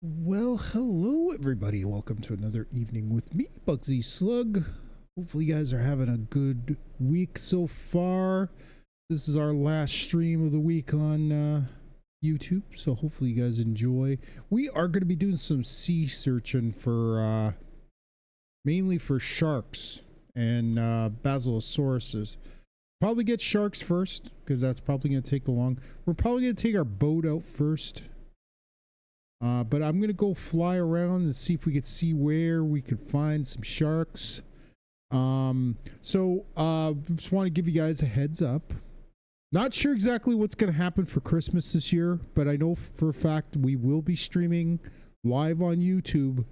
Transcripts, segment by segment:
Well, hello everybody. Welcome to another evening with me, Bugsy Slugg. Hopefully you guys are having a good week so far. This is our last stream of the week on YouTube, so hopefully you guys enjoy. We are going to be doing some sea searching for mainly for sharks and Basilosauruses. Probably get sharks first because that's probably going to take long. We're probably going to take our boat out first. But I'm going to go fly around and see if we can see where we can find some sharks. Just want to give you guys a heads up. Not sure exactly what's going to happen for Christmas this year, but I know for a fact we will be streaming live on YouTube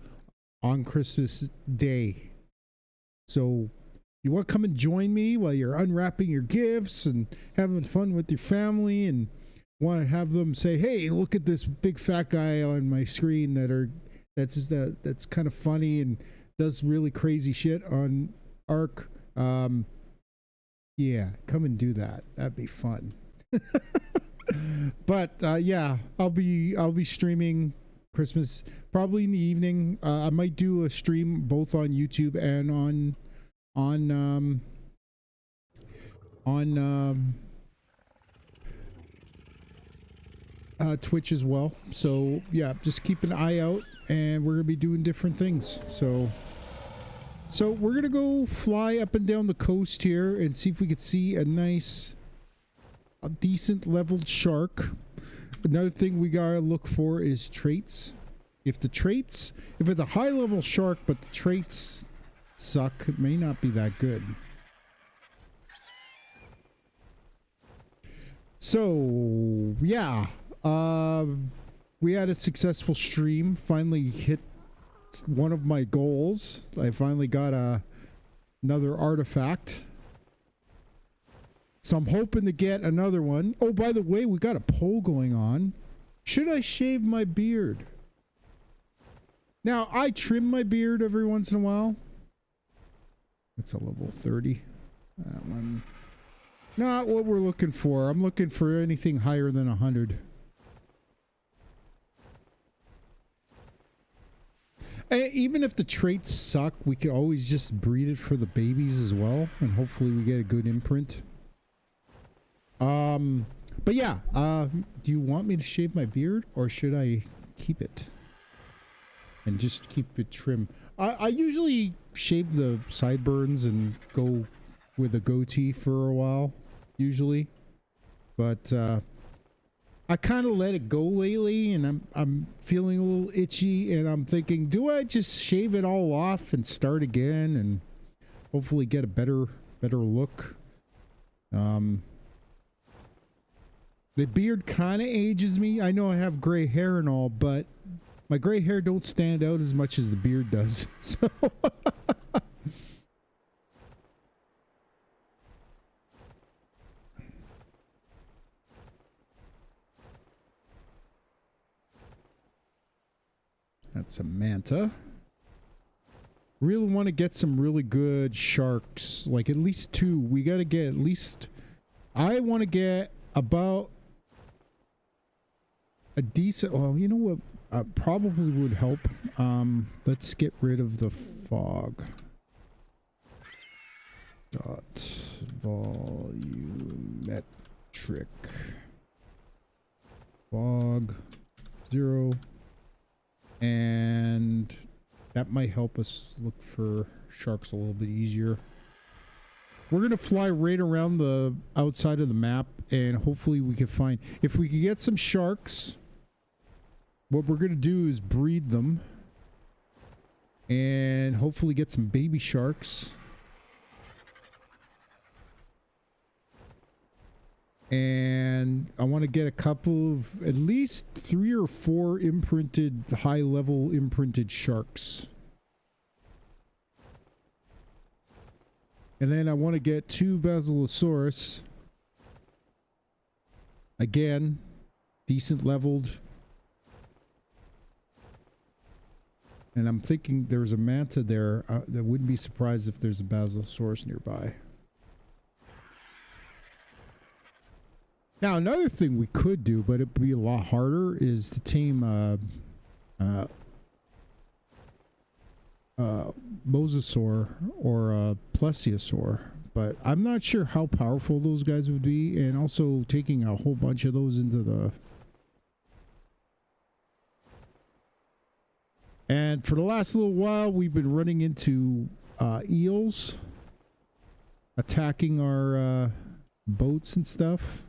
on Christmas Day. So you want to come and join me while you're unwrapping your gifts and having fun with your family and want to have them say, hey, look at this big fat guy on my screen that's kind of funny and does really crazy shit on Ark. Yeah, come and do that. That'd be fun. But yeah, I'll be streaming Christmas probably in the evening. I might do a stream both on YouTube and on Twitch as well. So yeah, just keep an eye out, and we're gonna be doing different things. So we're gonna go fly up and down the coast here and see if we could see a decent leveled shark. Another thing we gotta look for is traits. If it's a high level shark but the traits suck, it may not be that good. So yeah, we had a successful stream. Finally hit one of my goals. I finally got another artifact. So I'm hoping to get another one. Oh, by the way, we got a poll going on. Should I shave my beard? Now, I trim my beard every once in a while. It's a level 30. That one. Not what we're looking for. I'm looking for anything higher than 100. Even if the traits suck, we could always just breed it for the babies as well, and hopefully we get a good imprint. But yeah, do you want me to shave my beard, or should I keep it and just keep it trim? I usually shave the sideburns and go with a goatee for a while, usually, but I kind of let it go lately, and I'm feeling a little itchy, and I'm thinking, do I just shave it all off and start again and hopefully get a better look? The beard kind of ages me. I know I have gray hair and all, but my gray hair don't stand out as much as the beard does. So that's a manta. Really want to get some really good sharks, like at least 2. We got to get at least, I want to get about a decent, well, you know what probably would help. Let's get rid of the fog. Dot volumetric fog 0. And that might help us look for sharks a little bit easier. We're gonna fly right around the outside of the map, and hopefully we can find, if we can get some sharks, what we're gonna do is breed them and hopefully get some baby sharks. And I want to get a couple of, at least 3 or 4 imprinted, high level imprinted sharks. And then I want to get 2 Basilisaurus. Again, decent leveled. And I'm thinking there's a manta there. I wouldn't be surprised if there's a Basilisaurus nearby. Now, another thing we could do, but it'd be a lot harder, is to tame mosasaur or a plesiosaur, but I'm not sure how powerful those guys would be, and also taking a whole bunch of those into the... And for the last little while, we've been running into eels attacking our boats and stuff.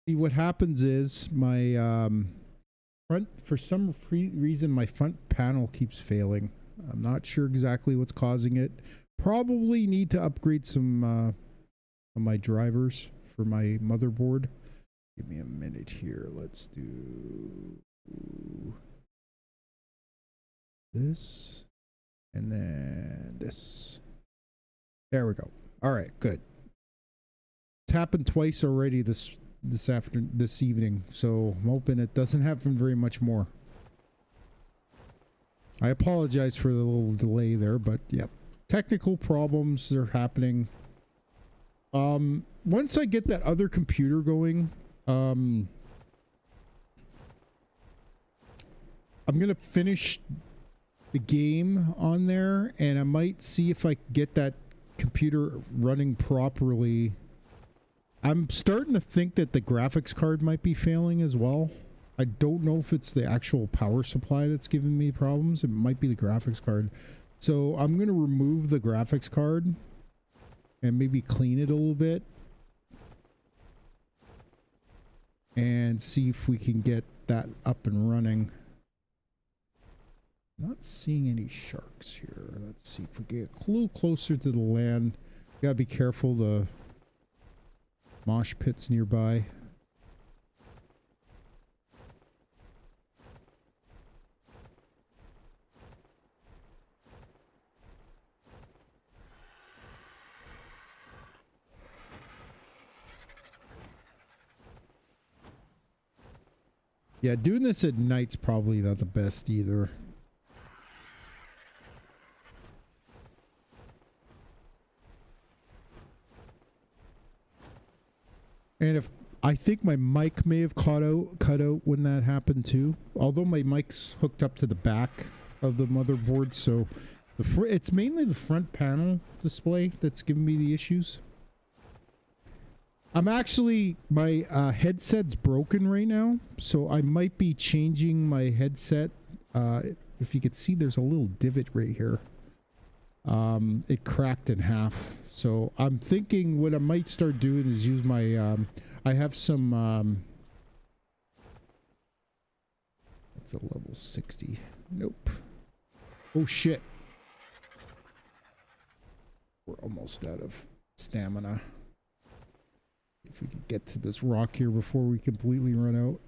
See, what happens is my front, for some reason, my front panel keeps failing. I'm not sure exactly what's causing it. Probably need to upgrade some of my drivers for my motherboard. Give me a minute here. Let's do this and then this. There we go. All right, good. It's happened twice already this evening, so I'm hoping it doesn't happen very much more. I apologize for the little delay there, but yep, technical problems are happening. Once I get that other computer going, I'm gonna finish the game on there, and I might see if I can get that computer running properly. I'm starting to think that the graphics card might be failing as well. I don't know if it's the actual power supply that's giving me problems. It might be the graphics card. So I'm going to remove the graphics card and maybe clean it a little bit and see if we can get that up and running. Not seeing any sharks here. Let's see if we get a little closer to the land. Gotta be careful, the mosh pits nearby. Yeah, doing this at night's probably not the best either. And if I think my mic may have cut out when that happened too. Although my mic's hooked up to the back of the motherboard, so it's mainly the front panel display that's giving me the issues. I'm actually, my headset's broken right now, so I might be changing my headset. If you could see, there's a little divot right here. It cracked in half. So I'm thinking what I might start doing is use my, I have some, it's a level 60. Nope. Oh shit. We're almost out of stamina. If we could get to this rock here before we completely run out.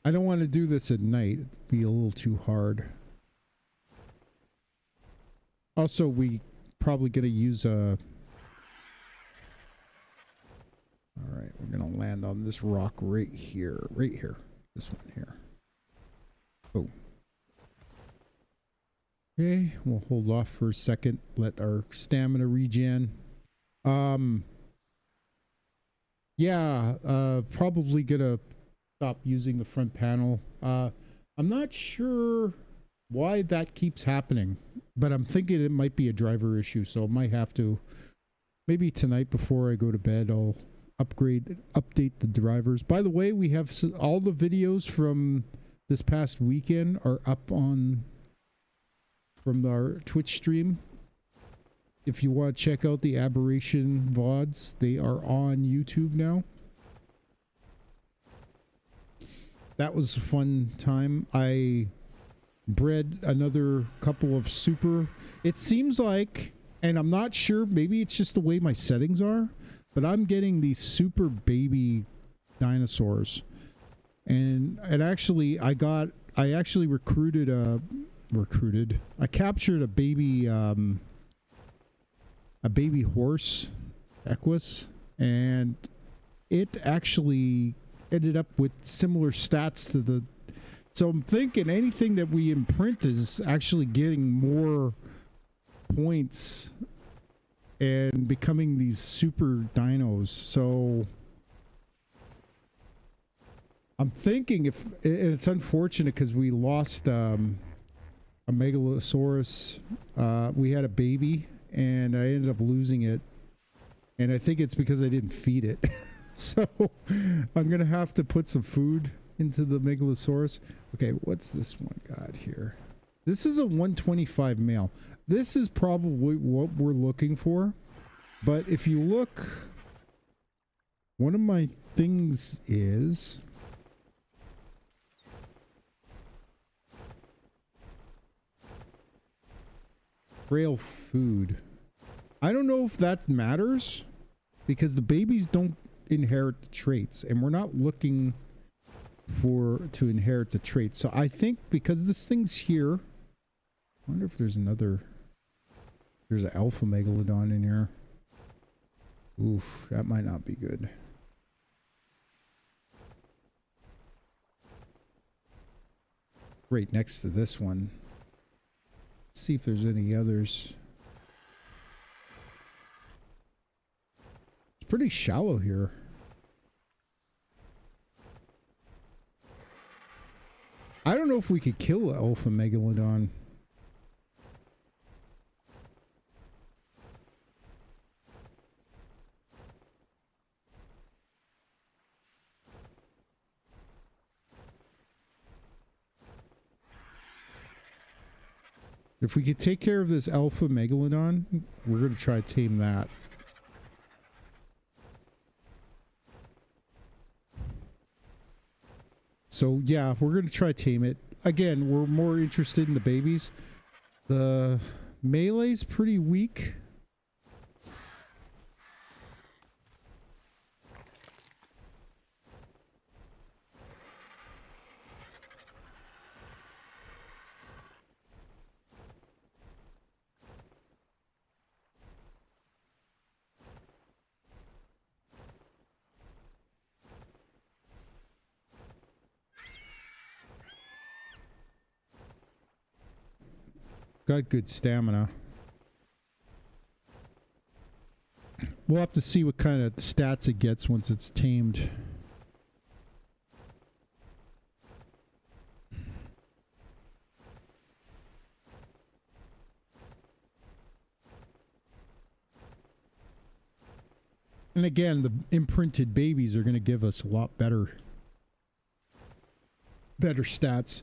I don't want to do this at night. It'd be a little too hard. Also, we probably gonna use a... Alright, we're gonna land on this rock right here. Right here. This one here. Oh. Okay, we'll hold off for a second. Let our stamina regen. Yeah, probably gonna stop using the front panel. I'm not sure why that keeps happening, but I'm thinking it might be a driver issue, so I might have to, maybe tonight before I go to bed, I'll update the drivers. By the way, we have all the videos from this past weekend are up on from our Twitch stream. If you want to check out the Aberration VODs, they are on YouTube now. That was a fun time. I bred another couple of super... It seems like, and I'm not sure, maybe it's just the way my settings are, but I'm getting these super baby dinosaurs. And actually, I actually I captured a baby horse, Equus, and it actually ended up with similar stats to the. So I'm thinking anything that we imprint is actually getting more points and becoming these super dinos. So I'm thinking if it's unfortunate because we lost a Megalosaurus. We had a baby and I ended up losing it. And I think it's because I didn't feed it. So I'm going to have to put some food into the Megalosaurus. Okay, what's this one got here? This is a 125 male. This is probably what we're looking for. But if you look, one of my things is frail food. I don't know if that matters because the babies don't inherit the traits and we're not looking to inherit the traits. So I think because this thing's here, I wonder if there's an alpha megalodon in here. Oof, that might not be good. Right next to this one. Let's see if there's any others. It's pretty shallow here. I don't know if we could kill an alpha megalodon. If we could take care of this alpha megalodon, we're going to try to tame that. So yeah, we're going to try to tame it. Again, we're more interested in the babies. The melee's pretty weak. Got good stamina. We'll have to see what kind of stats it gets once it's tamed. And again, the imprinted babies are going to give us a lot better stats.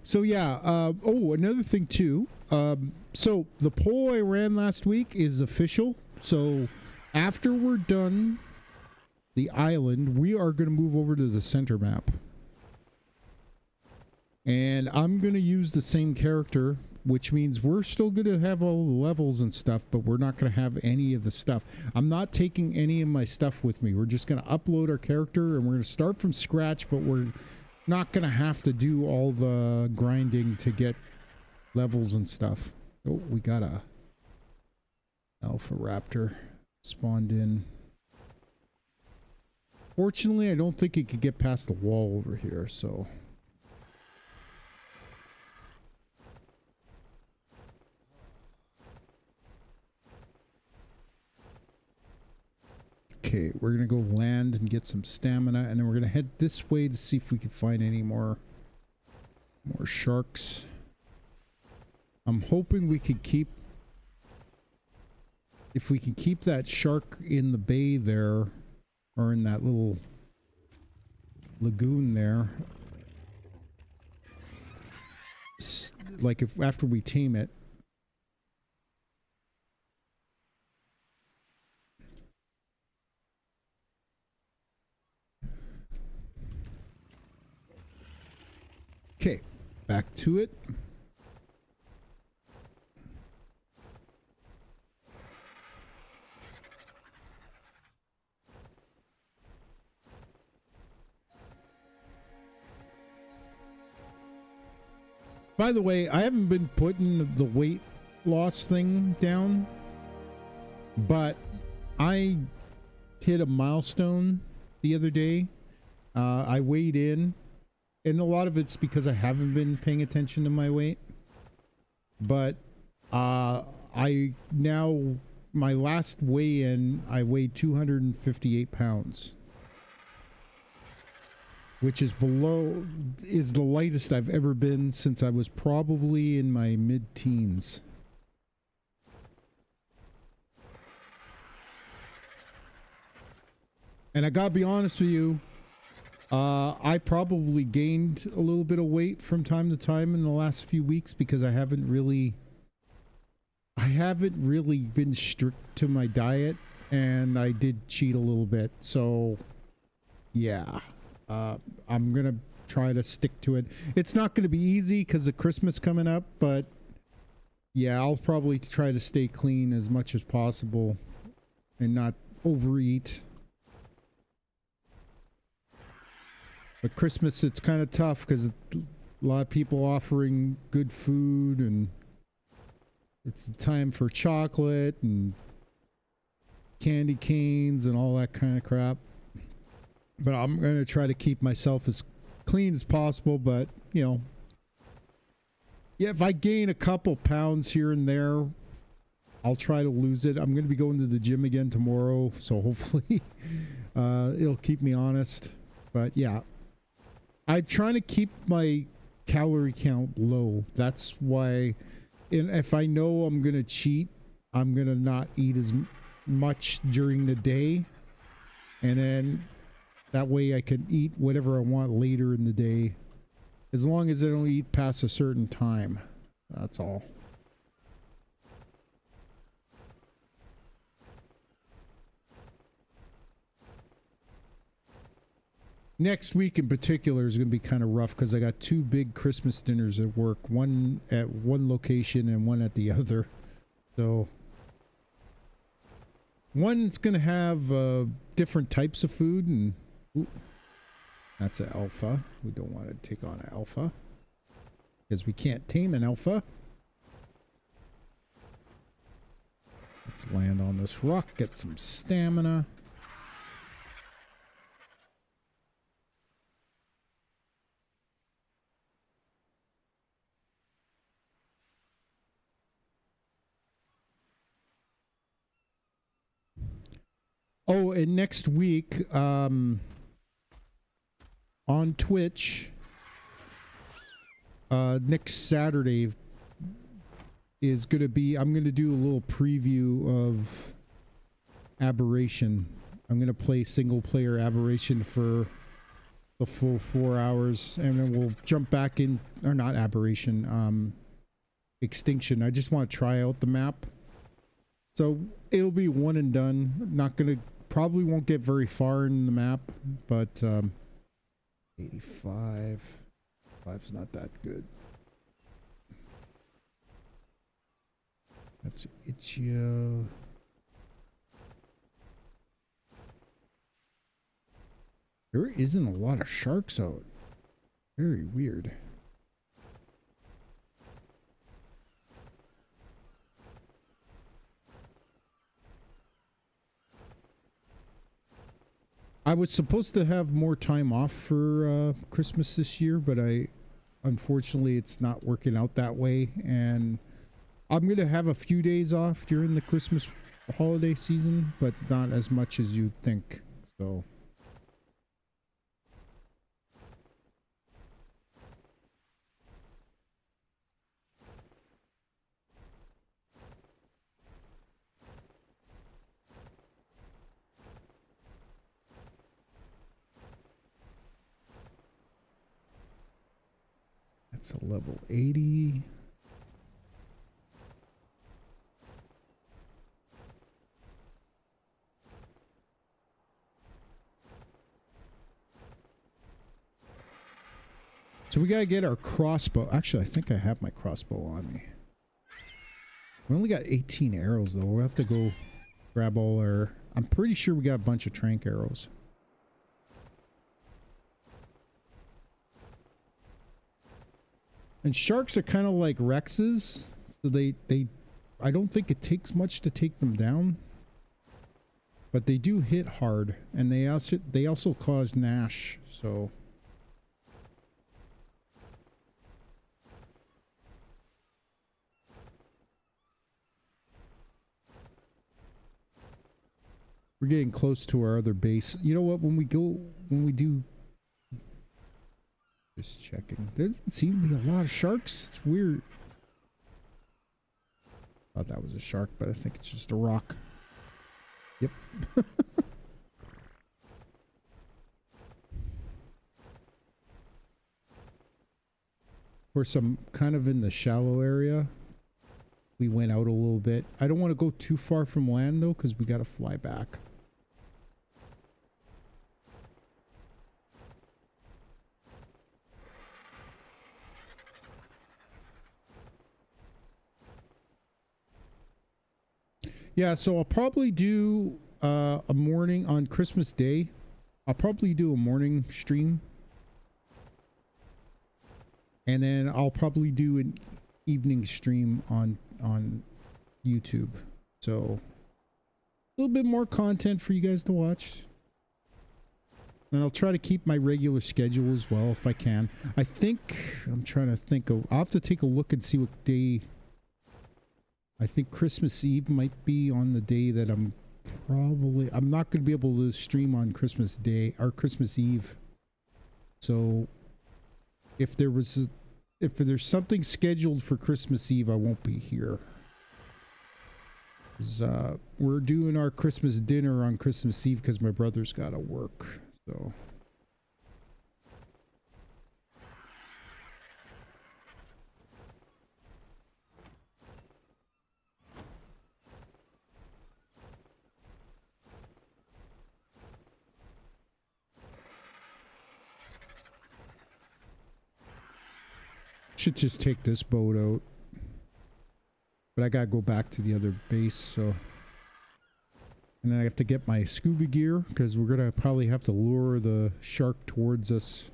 So yeah, oh, another thing too. So the poll I ran last week is official. So after we're done the island, we are going to move over to the center map. And I'm going to use the same character, which means we're still going to have all the levels and stuff, but we're not going to have any of the stuff. I'm not taking any of my stuff with me. We're just going to upload our character and we're going to start from scratch, but we're not gonna have to do all the grinding to get levels and stuff. Oh, we got a alpha raptor spawned in. Fortunately, I don't think it could get past the wall over here, so okay, we're gonna go land and get some stamina, and then we're gonna head this way to see if we can find any more sharks. I'm hoping we could keep, if we can keep that shark in the bay there, or in that little lagoon there, like if after we tame it. Okay, back to it. By the way, I haven't been putting the weight loss thing down, but I hit a milestone the other day. I weighed in, and a lot of it's because I haven't been paying attention to my weight. But I now, my last weigh-in, I weighed 258 pounds. Which is the lightest I've ever been since I was probably in my mid-teens. And I gotta be honest with you, I probably gained a little bit of weight from time to time in the last few weeks because I haven't really been strict to my diet, and I did cheat a little bit. So, yeah. I'm gonna try to stick to it. It's not gonna be easy because of Christmas coming up, but yeah, I'll probably try to stay clean as much as possible and not overeat. But Christmas, it's kind of tough because a lot of people offering good food, and it's the time for chocolate and candy canes and all that kind of crap. But I'm going to try to keep myself as clean as possible. But, you know, yeah, if I gain a couple pounds here and there, I'll try to lose it. I'm going to be going to the gym again tomorrow, so hopefully it'll keep me honest. But yeah, I'm trying to keep my calorie count low. That's why, and if I know I'm going to cheat, I'm going to not eat as much during the day. And then that way I can eat whatever I want later in the day, as long as I don't eat past a certain time. That's all. Next week in particular is going to be kind of rough because I got two big Christmas dinners at work, one at one location and one at the other. So one's going to have different types of food, and ooh, that's an alpha. We don't want to take on an alpha because we can't tame an alpha. Let's land on this rock, get some stamina. Oh, and next week, on Twitch, next Saturday is going to be, I'm going to do a little preview of Aberration. I'm going to play single player Aberration for the full 4 hours, and then we'll jump back in, or not Aberration, Extinction. I just want to try out the map. So it'll be one and done. Not going to, probably won't get very far in the map, but 85. 5's not that good. That's Itch-yo. There isn't a lot of sharks out. Very weird. I was supposed to have more time off for Christmas this year, but unfortunately it's not working out that way, and I'm going to have a few days off during the Christmas holiday season, but not as much as you'd think. So that's a level 80. So we gotta get our crossbow. Actually, I think I have my crossbow on me. We only got 18 arrows though. We'll have to go grab all our... I'm pretty sure we got a bunch of trank arrows. And sharks are kind of like Rexes, so they I don't think it takes much to take them down, but they do hit hard, and they also cause Nash. So we're getting close to our other base. You know what? When we do, just checking. There doesn't seem to be a lot of sharks. It's weird. Thought that was a shark, but I think it's just a rock. Yep. We're some kind of in the shallow area. We went out a little bit. I don't want to go too far from land though, because we got to fly back. Yeah, so I'll probably do a morning on Christmas Day. I'll probably do a morning stream. And then I'll probably do an evening stream on YouTube. So a little bit more content for you guys to watch. And I'll try to keep my regular schedule as well if I can. I'm trying to think of, I'll have to take a look and see what day. I think Christmas Eve might be on the day that I'm not going to be able to stream on Christmas Day or Christmas Eve. So if there's something scheduled for Christmas Eve, I won't be here. We're doing our Christmas dinner on Christmas Eve because my brother's got to work. So should just take this boat out, but I gotta go back to the other base. So, and then I have to get my scuba gear because we're gonna probably have to lure the shark towards us.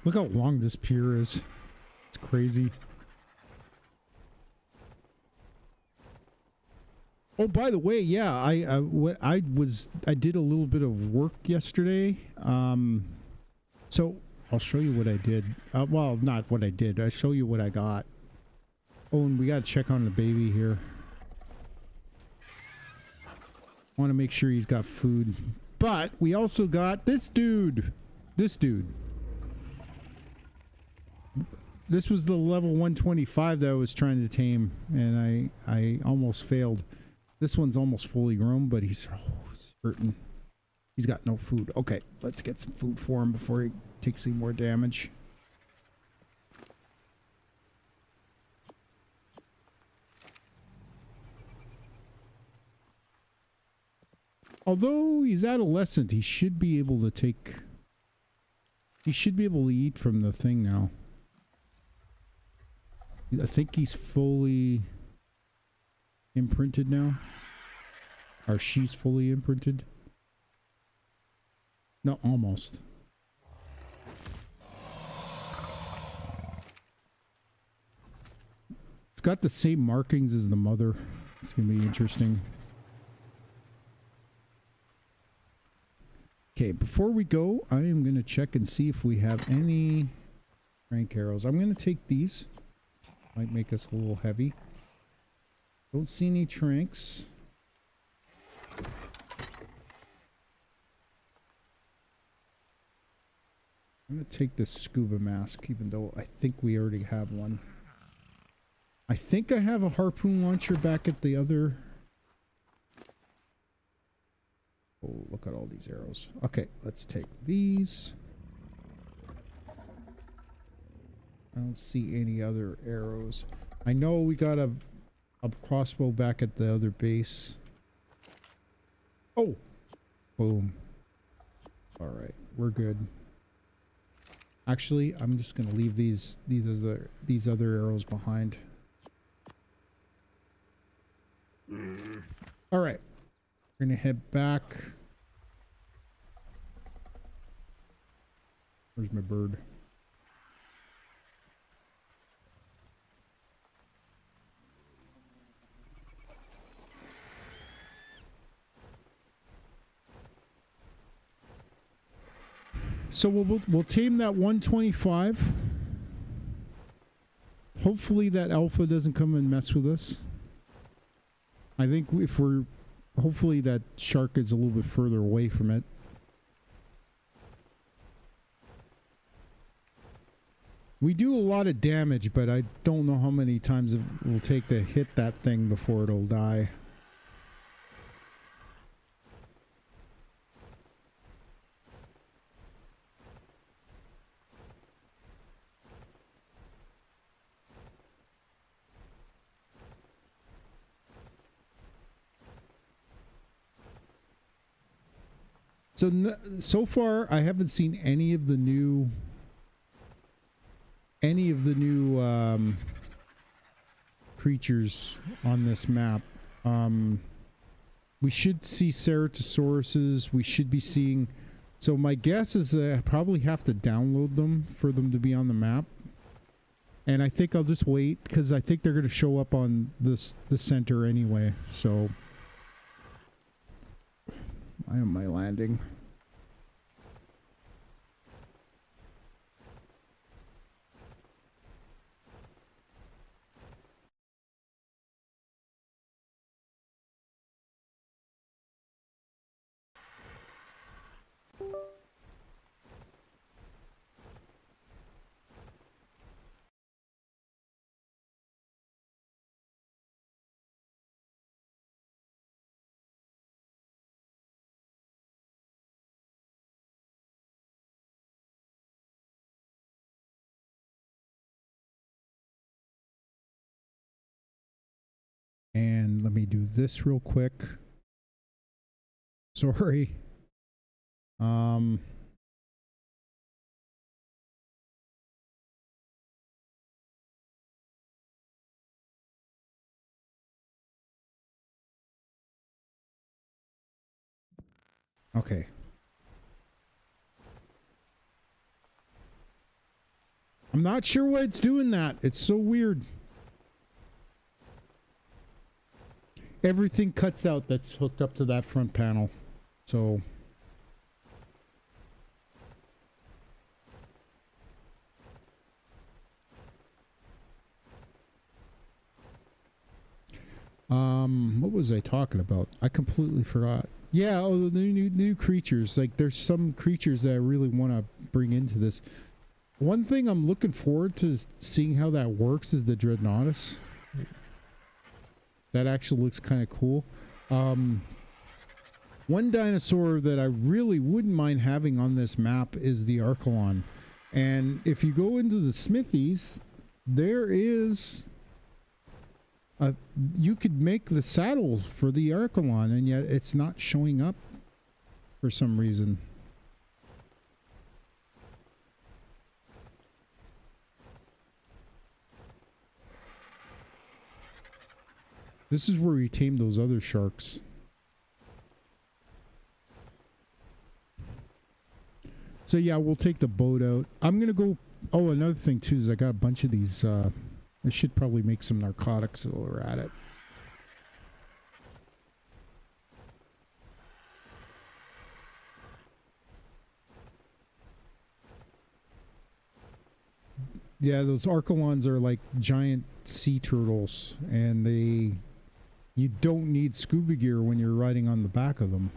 Look how long this pier is. It's crazy. Oh, by the way, yeah, I did a little bit of work yesterday. So I'll show you what I did. Well, not what I did. I'll show you what I got. Oh, and we got to check on the baby here. Want to make sure he's got food. But we also got this dude. This dude. This was the level 125 that I was trying to tame, and I almost failed. This one's almost fully grown, but he's hurting. He's got no food. Okay, let's get some food for him before he takes any more damage. Although he's adolescent, he should be able to take... He should be able to eat from the thing now. I think he's fully imprinted now. Or she's fully imprinted. No, almost. It's got the same markings as the mother. It's gonna be interesting. Okay, before we go, I am gonna check and see if we have any rank arrows. I'm gonna take these. Might make us a little heavy. Don't see any tranks. I'm going to take this scuba mask, even though I think we already have one. I think I have a harpoon launcher back at the other... Oh, look at all these arrows. Okay, let's take these. I don't see any other arrows. I know we got a crossbow back at the other base. Oh, boom. All right, we're good. Actually, I'm just gonna leave these other arrows behind. All right, we're gonna head back. Where's my bird? So we'll tame that 125. Hopefully that alpha doesn't come and mess with us. I think if we're... Hopefully that shark is a little bit further away from it. We do a lot of damage, but I don't know how many times it will take to hit that thing before it'll die. So far, I haven't seen any of the new creatures on this map. We should see ceratosauruses. We should be seeing... So my guess is that I probably have to download them for them to be on the map. And I think I'll just wait, because I think they're going to show up on the center anyway. So... Why am I landing? And let me do this real quick. Sorry. Okay. I'm not sure why it's doing that. It's so weird. Everything cuts out that's hooked up to that front panel. So... what was I talking about? I completely forgot. Yeah, oh, the new creatures. Like, there's some creatures that I really want to bring into this. One thing I'm looking forward to seeing how that works is the Dreadnoughtus. That actually looks kind of cool. One dinosaur that I really wouldn't mind having on this map is the Archelon. And if you go into the smithies, there is... you could make the saddle for the Archelon, and yet it's not showing up for some reason. This is where we tame those other sharks. So yeah, we'll take the boat out. I'm gonna go... Oh, another thing too is I got a bunch of these... I should probably make some narcotics while we're at it. Yeah, those Archelons are like giant sea turtles, and you don't need scuba gear when you're riding on the back of them.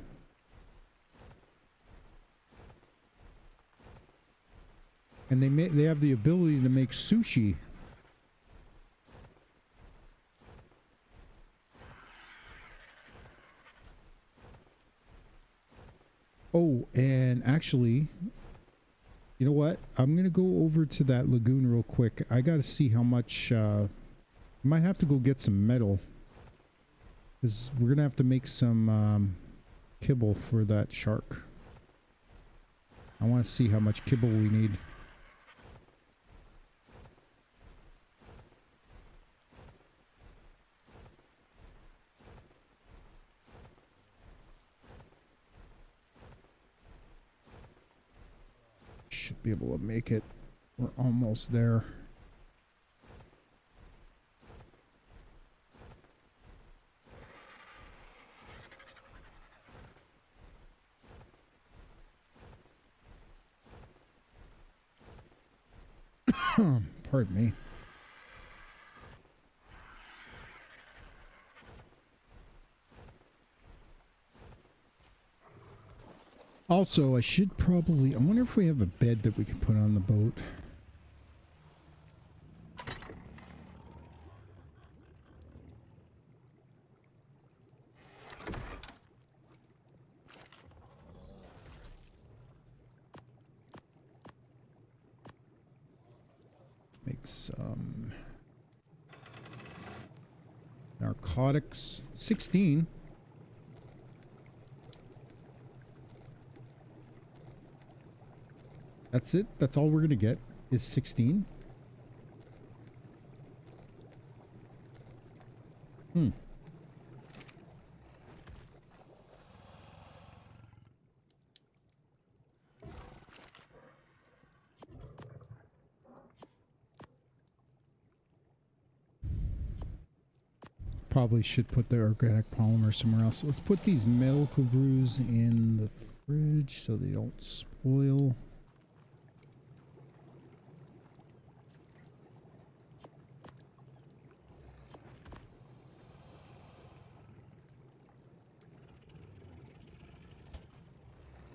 And they have the ability to make sushi. Oh, and actually, You know what? I'm going to go over to that lagoon real quick. I got to see how much... might have to go get some metal. Because we're going to have to make some kibble for that shark. I want to see how much kibble we need. Should be able to make it. We're almost there. Pardon me. Also, I should probably... I wonder if we have a bed that we can put on the boat. Make some... narcotics. 16. That's it? That's all we're going to get is 16? Probably should put the organic polymer somewhere else. Let's put these metal brews in the fridge so they don't spoil.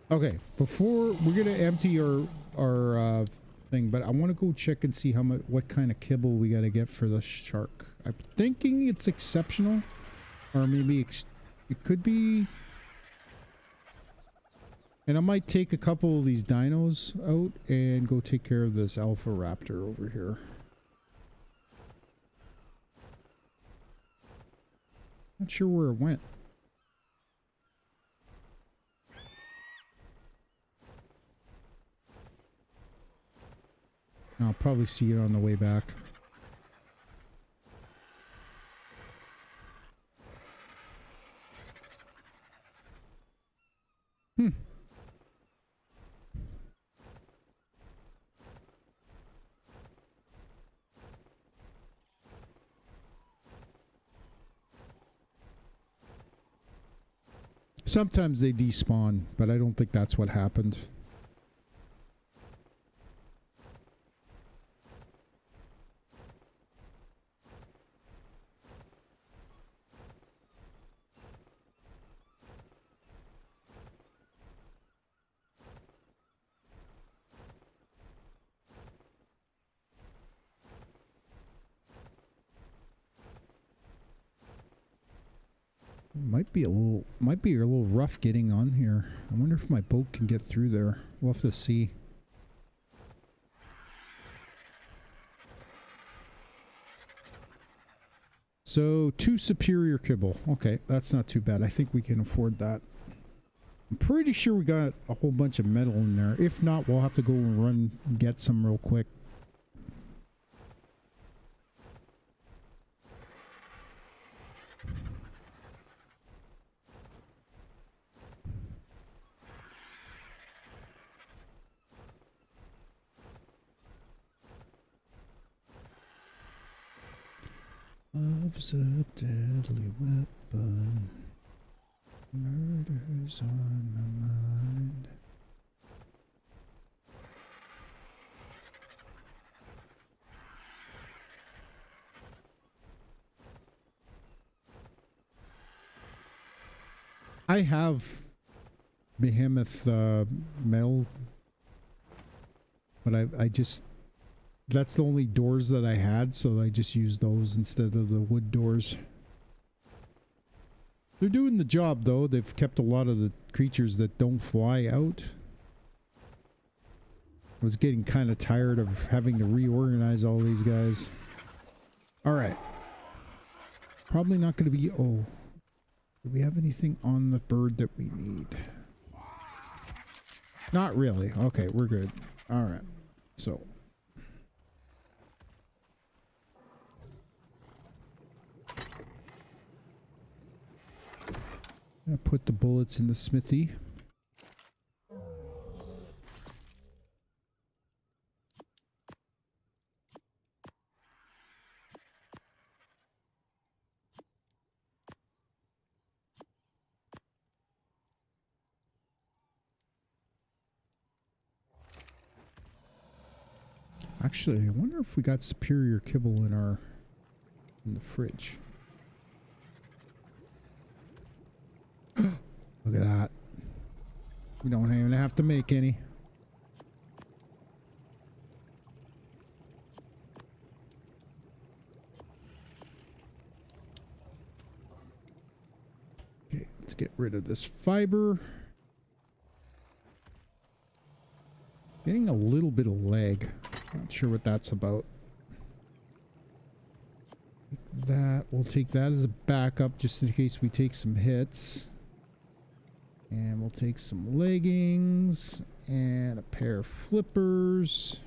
Okay, before we're gonna empty our thing, but I want to go check and see how much, what kind of kibble we got to get for the shark. I'm thinking it's exceptional, or maybe it could be. And I might take a couple of these dinos out and go take care of this alpha raptor over here. Not sure where it went. I'll probably see it on the way back. Sometimes they despawn, but I don't think that's what happened. Might be a little rough getting on here. I wonder if my boat can get through there. We'll have to see. So 2 superior kibble. Okay, that's not too bad. I think we can afford that. I'm pretty sure we got a whole bunch of metal in there. If not, we'll have to go and run and get some real quick. Love's a deadly weapon. Murder's on my mind. I have behemoth metal, but I just... That's the only doors that I had, so I just used those instead of the wood doors. They're doing the job, though. They've kept a lot of the creatures that don't fly out. I was getting kind of tired of having to reorganize all these guys. All right. Probably not going to be... Oh. Do we have anything on the bird that we need? Not really. Okay, we're good. All right. So... I'm going to put the bullets in the smithy. Actually, I wonder if we got superior kibble in the fridge. Look at that. We don't even have to make any. Okay, let's get rid of this fiber. Getting a little bit of lag. Not sure what that's about. We'll take that as a backup just in case we take some hits. And we'll take some leggings and a pair of flippers.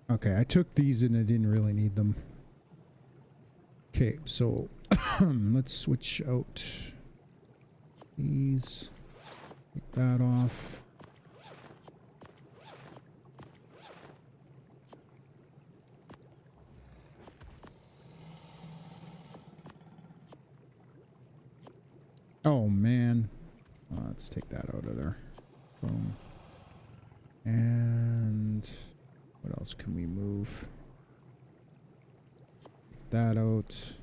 Okay, I took these and I didn't really need them. Okay, so let's switch out these. Take that off. Oh man, let's take that out of there. Boom. And what else can we move? Take that out.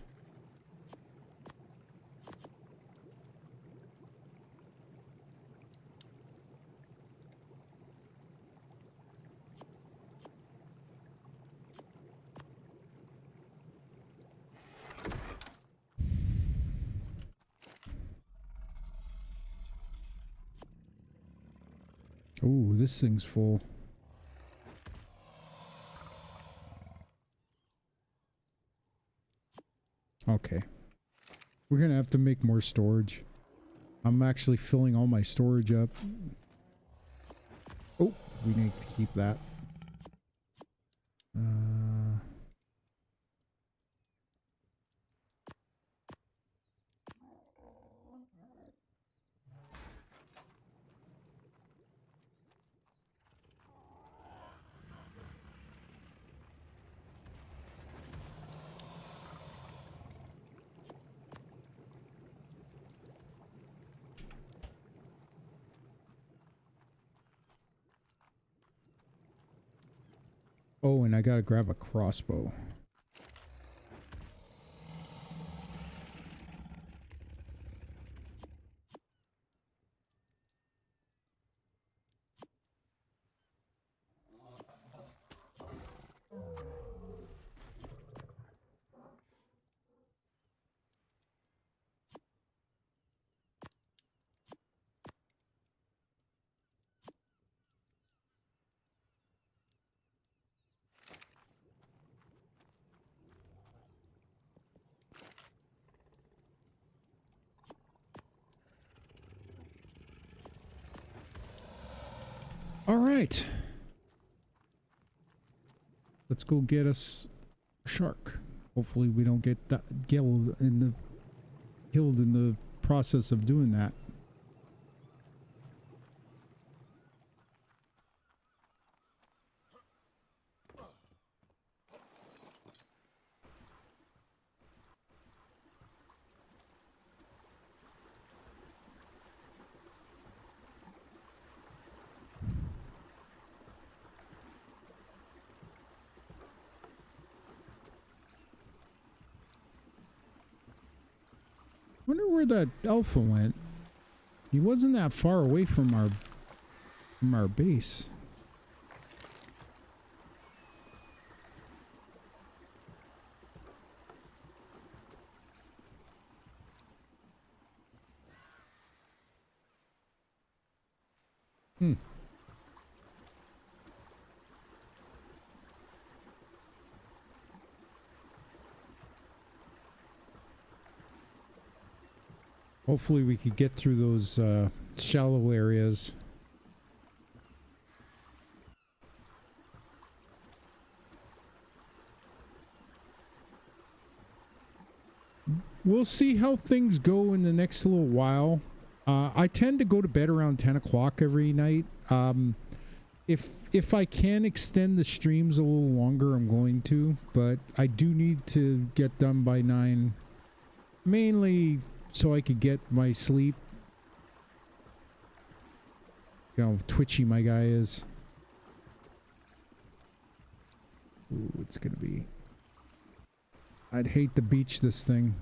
Oh, this thing's full. Okay. We're gonna have to make more storage. I'm actually filling all my storage up. Oh, we need to keep that. Oh, and I gotta grab a crossbow. All right. Let's go get us a shark. Hopefully we don't get that killed in the process of doing that. Wonder where that alpha went. He wasn't that far away from our base. Hmm. Hopefully we could get through those shallow areas. We'll see how things go in the next little while. I tend to go to bed around 10 o'clock every night. If I can extend the streams a little longer, I'm going to. But I do need to get done by 9. Mainly so I could get my sleep. You know how twitchy my guy is. Ooh, it's gonna be... I'd hate to beach this thing.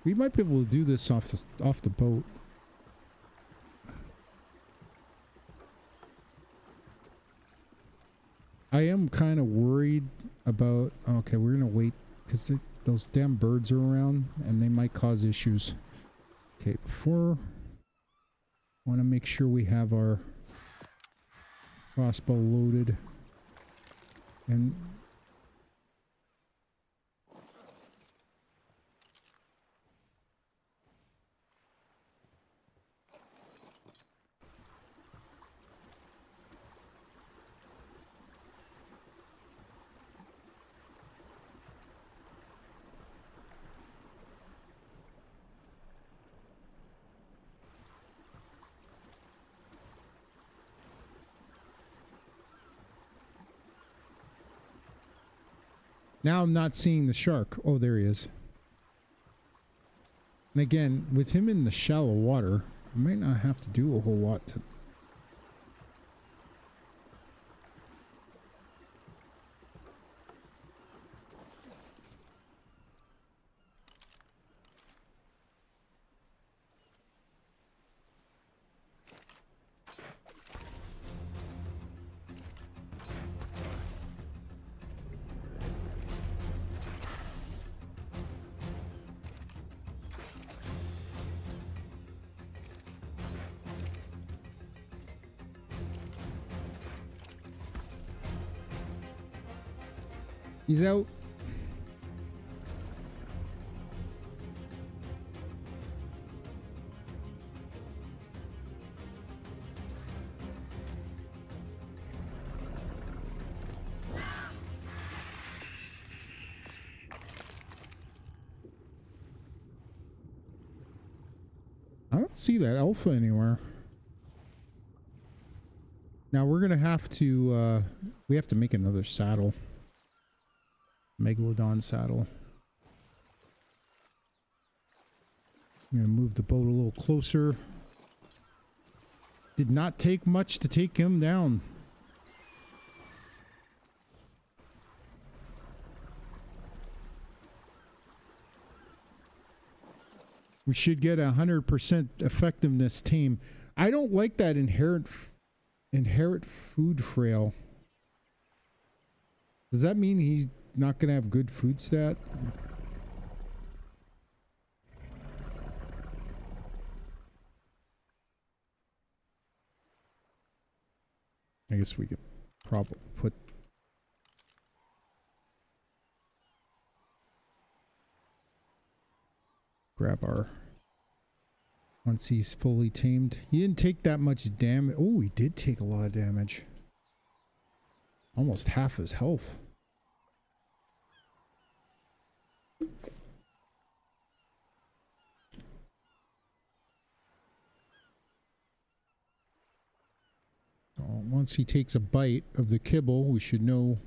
We might be able to do this off the boat. I am kind of worried about... Okay, we're gonna wait because those damn birds are around and they might cause issues. Okay, before... I want to make sure we have our crossbow loaded. And... Now I'm not seeing the shark. Oh, there he is. And again, with him in the shallow water, I might not have to do a whole lot to... He's out. I don't see that alpha anywhere. Now we're gonna have to we have to make another saddle. Megalodon saddle. I'm gonna move the boat a little closer. Did not take much to take him down. We should get 100% effectiveness team. I don't like that inherent food frail. Does that mean he's not gonna have good food stat? I guess we could probably grab our... Once he's fully tamed. He didn't take that much damage. Oh, he did take a lot of damage. Almost half his health. Once he takes a bite of the kibble, we should know.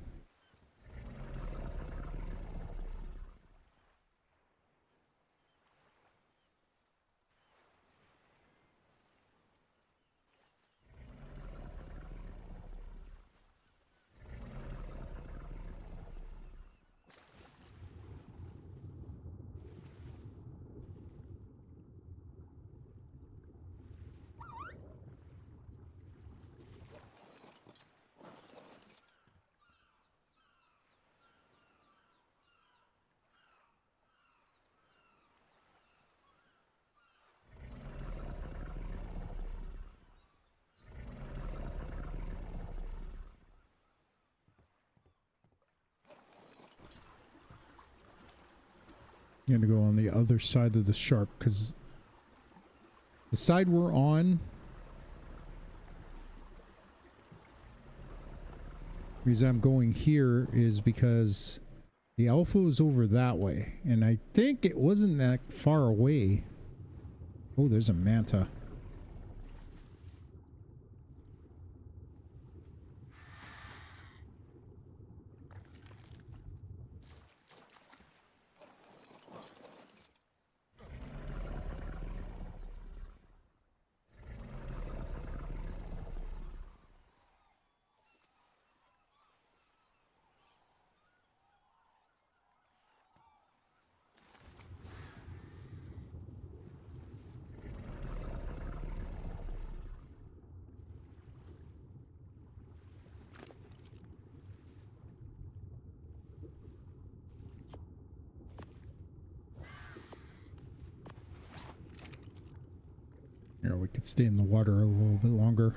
I'm gonna go on the other side of the shark because the side we're on, the reason I'm going here is because the alpha was over that way, and I think it wasn't that far away. Oh, there's a manta. Here, we could stay in the water a little bit longer.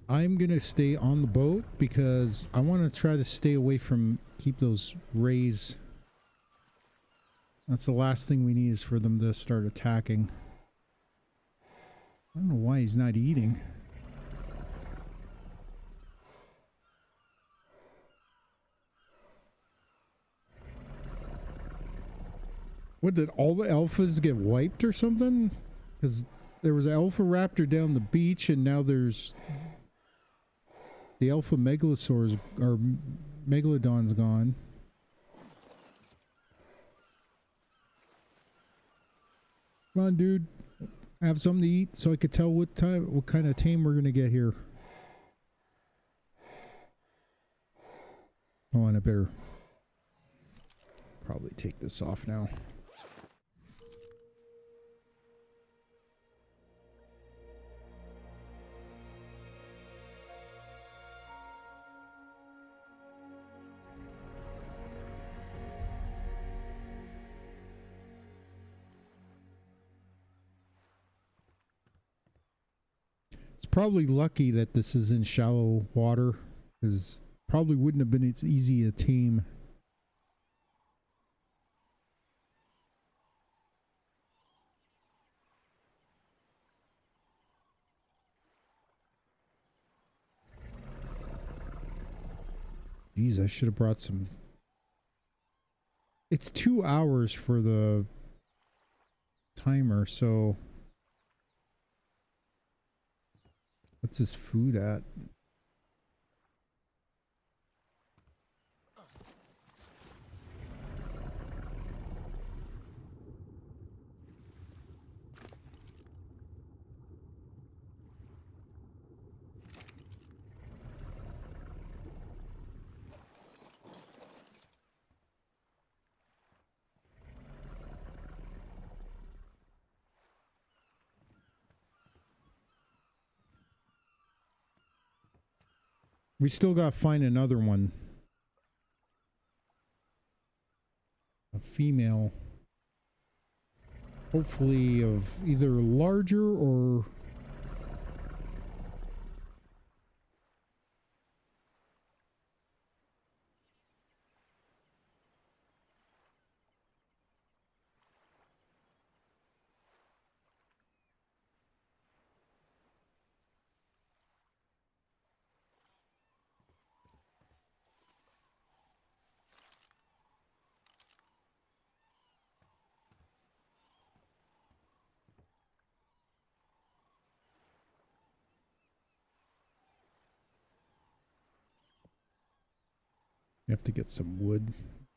I'm gonna stay on the boat because I want to try to stay away from, keep those rays. That's the last thing we need, is for them to start attacking. I don't know why he's not eating. What, did all the alphas get wiped or something? Because there was an alpha raptor down the beach, and now there's the alpha megalosaurus or megalodons gone. Come on, dude. Have something to eat so I could tell what kind of tame we're gonna get here. Oh, and I better probably take this off now. It's probably lucky that this is in shallow water, because probably wouldn't have been as easy to tame. Jeez, I should have brought some. It's 2 hours for the timer, so what's his food at? We still got to find another one. A female. Hopefully of either larger or... You have to get some wood,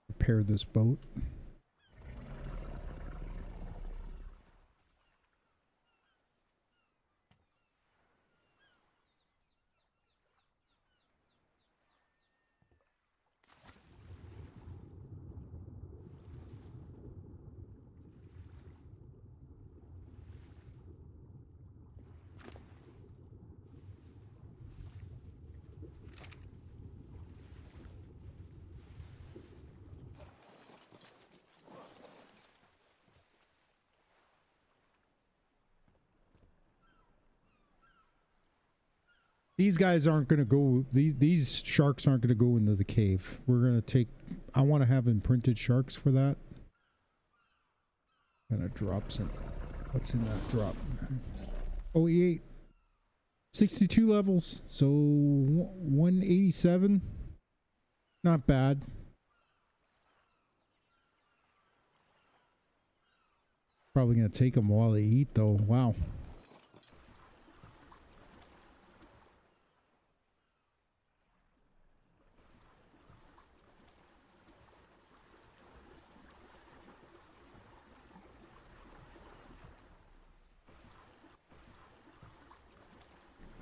repair this boat. These guys aren't going to go, these sharks aren't going to go into the cave. We're going to take, I want to have imprinted sharks for that. Kind of drops in. What's in that drop? Oh, 62 levels, so 187. Not bad. Probably going to take them while they eat, though. Wow.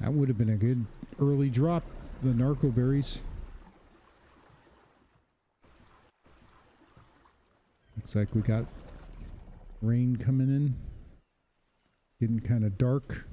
That would have been a good early drop, the narco berries. Looks like we got rain coming in. Getting kind of dark.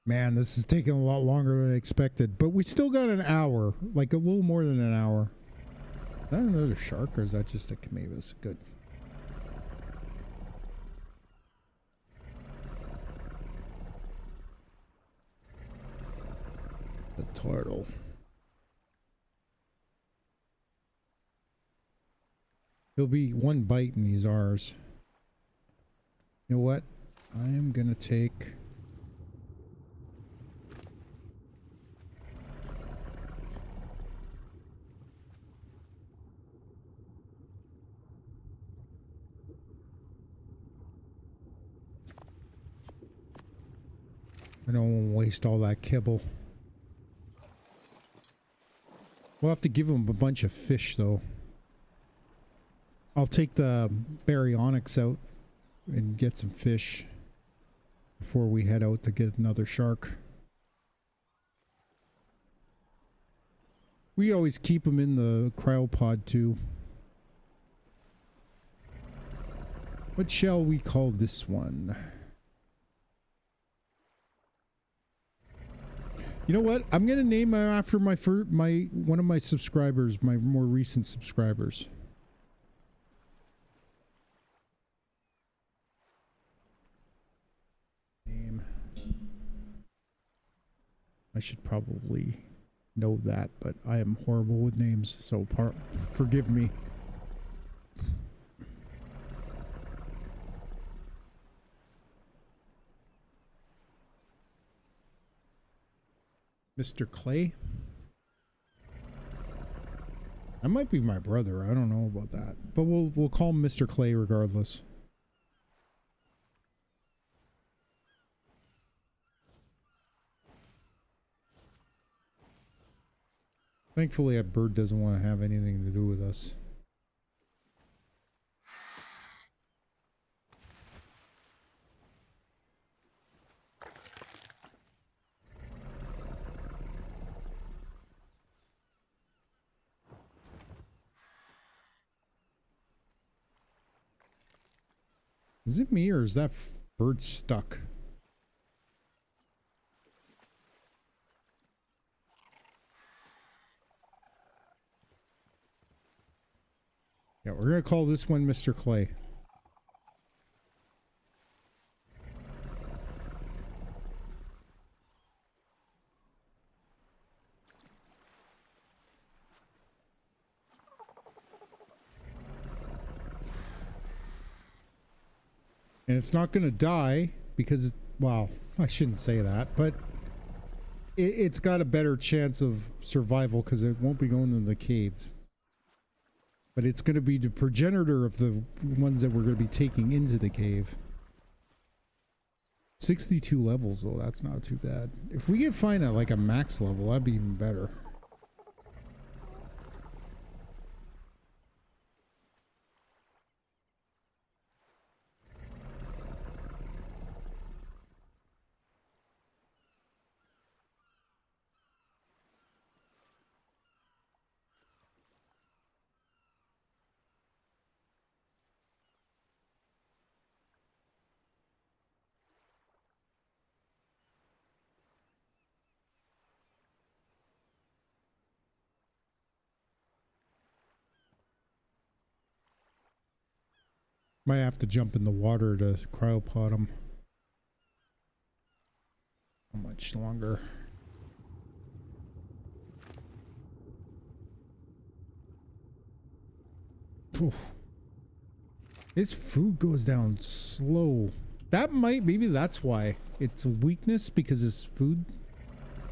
Man, this is taking a lot longer than I expected, but we still got an hour, like a little more than an hour. Is that another shark or is that just a Camelus? Good. The turtle. He'll be one bite and he's ours. You know what? I am gonna take... I don't want to waste all that kibble. We'll have to give him a bunch of fish, though. I'll take the baryonyx out and get some fish before we head out to get another shark. We always keep them in the cryopod, too. What shall we call this one? You know what? I'm gonna name her after my one of my subscribers, my more recent subscribers. Name. I should probably know that, but I am horrible with names, so forgive me. Mr. Clay? That might be my brother. I don't know about that. But we'll call him Mr. Clay regardless. Thankfully, that bird doesn't want to have anything to do with us. Is it me or is that bird stuck? Yeah, we're gonna call this one Mr. Clay. And it's not going to die because, well, I shouldn't say that, but it's got a better chance of survival because it won't be going in the caves. But it's going to be the progenitor of the ones that we're going to be taking into the cave. 62 levels though, that's not too bad. If we could find like a max level, that'd be even better. Might have to jump in the water to cryopod them. How much longer? Oof. His food goes down slow. That might, maybe that's why. It's a weakness because his food.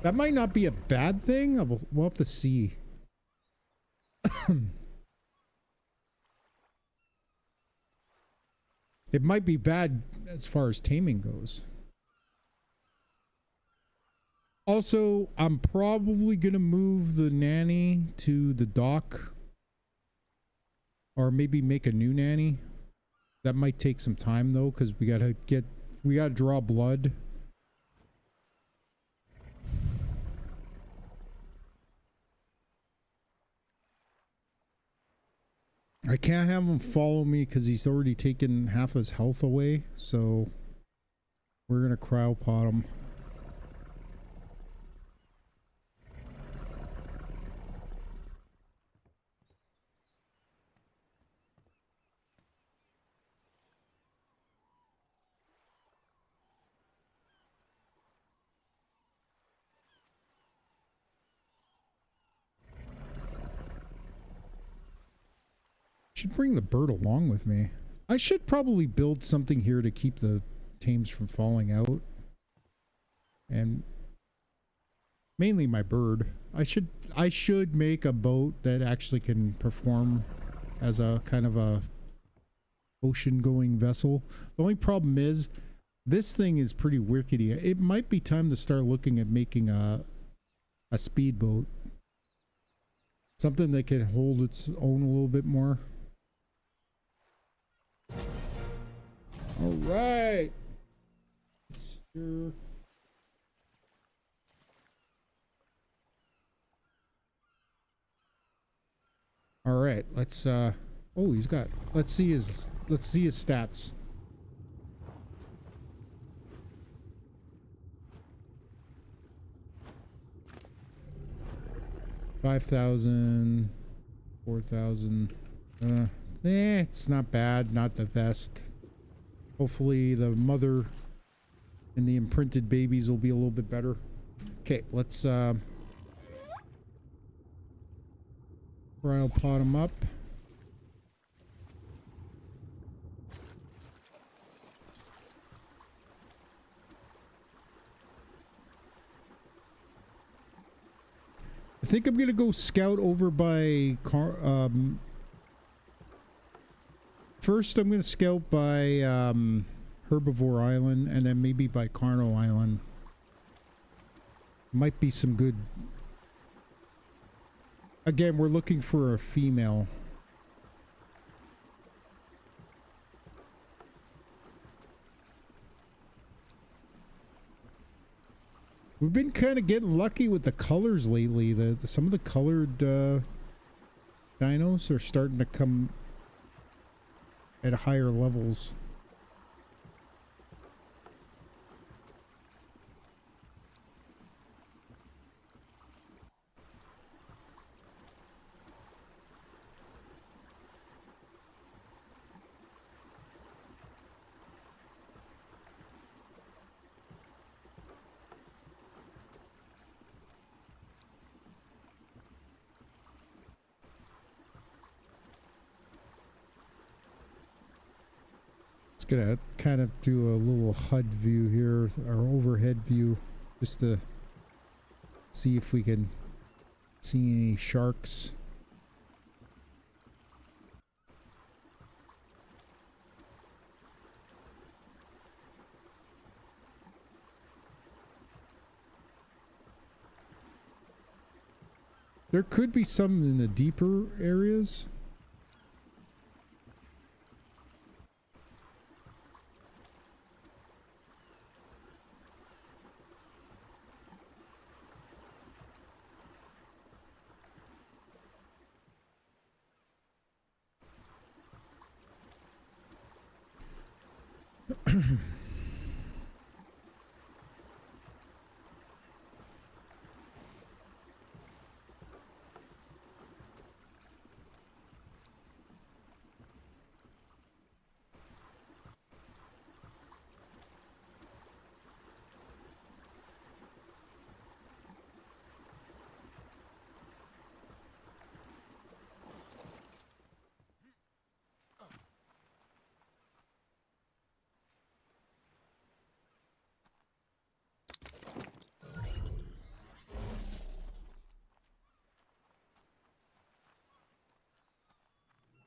That might not be a bad thing. We'll have to see. It might be bad as far as taming goes. Also, I'm probably going to move the nanny to the dock. Or maybe make a new nanny. That might take some time though, because we gotta draw blood. I can't have him follow me because he's already taken half his health away, so we're gonna cryopod him. Should bring the bird along with me. I should probably build something here to keep the tames from falling out. And mainly my bird. I should make a boat that actually can perform as a kind of a ocean going vessel. The only problem is this thing is pretty rickety. It might be time to start looking at making a speedboat. Something that can hold its own a little bit more. All right. Sure. All right, let's oh, he's got, let's see his stats. $5,000, $4,000. It's not bad, not the best. Hopefully the mother and the imprinted babies will be a little bit better. Okay, let's cryopod them up. I think I'm gonna go scout over by first I'm gonna scout by Herbivore Island and then maybe by Carno Island. Might be some good. Again, we're looking for a female. We've been kind of getting lucky with the colors lately. Some of the colored dinos are starting to come at higher levels. Gonna kind of do a little HUD view here, our overhead view, just to See if we can see any sharks. There could be some in the deeper areas.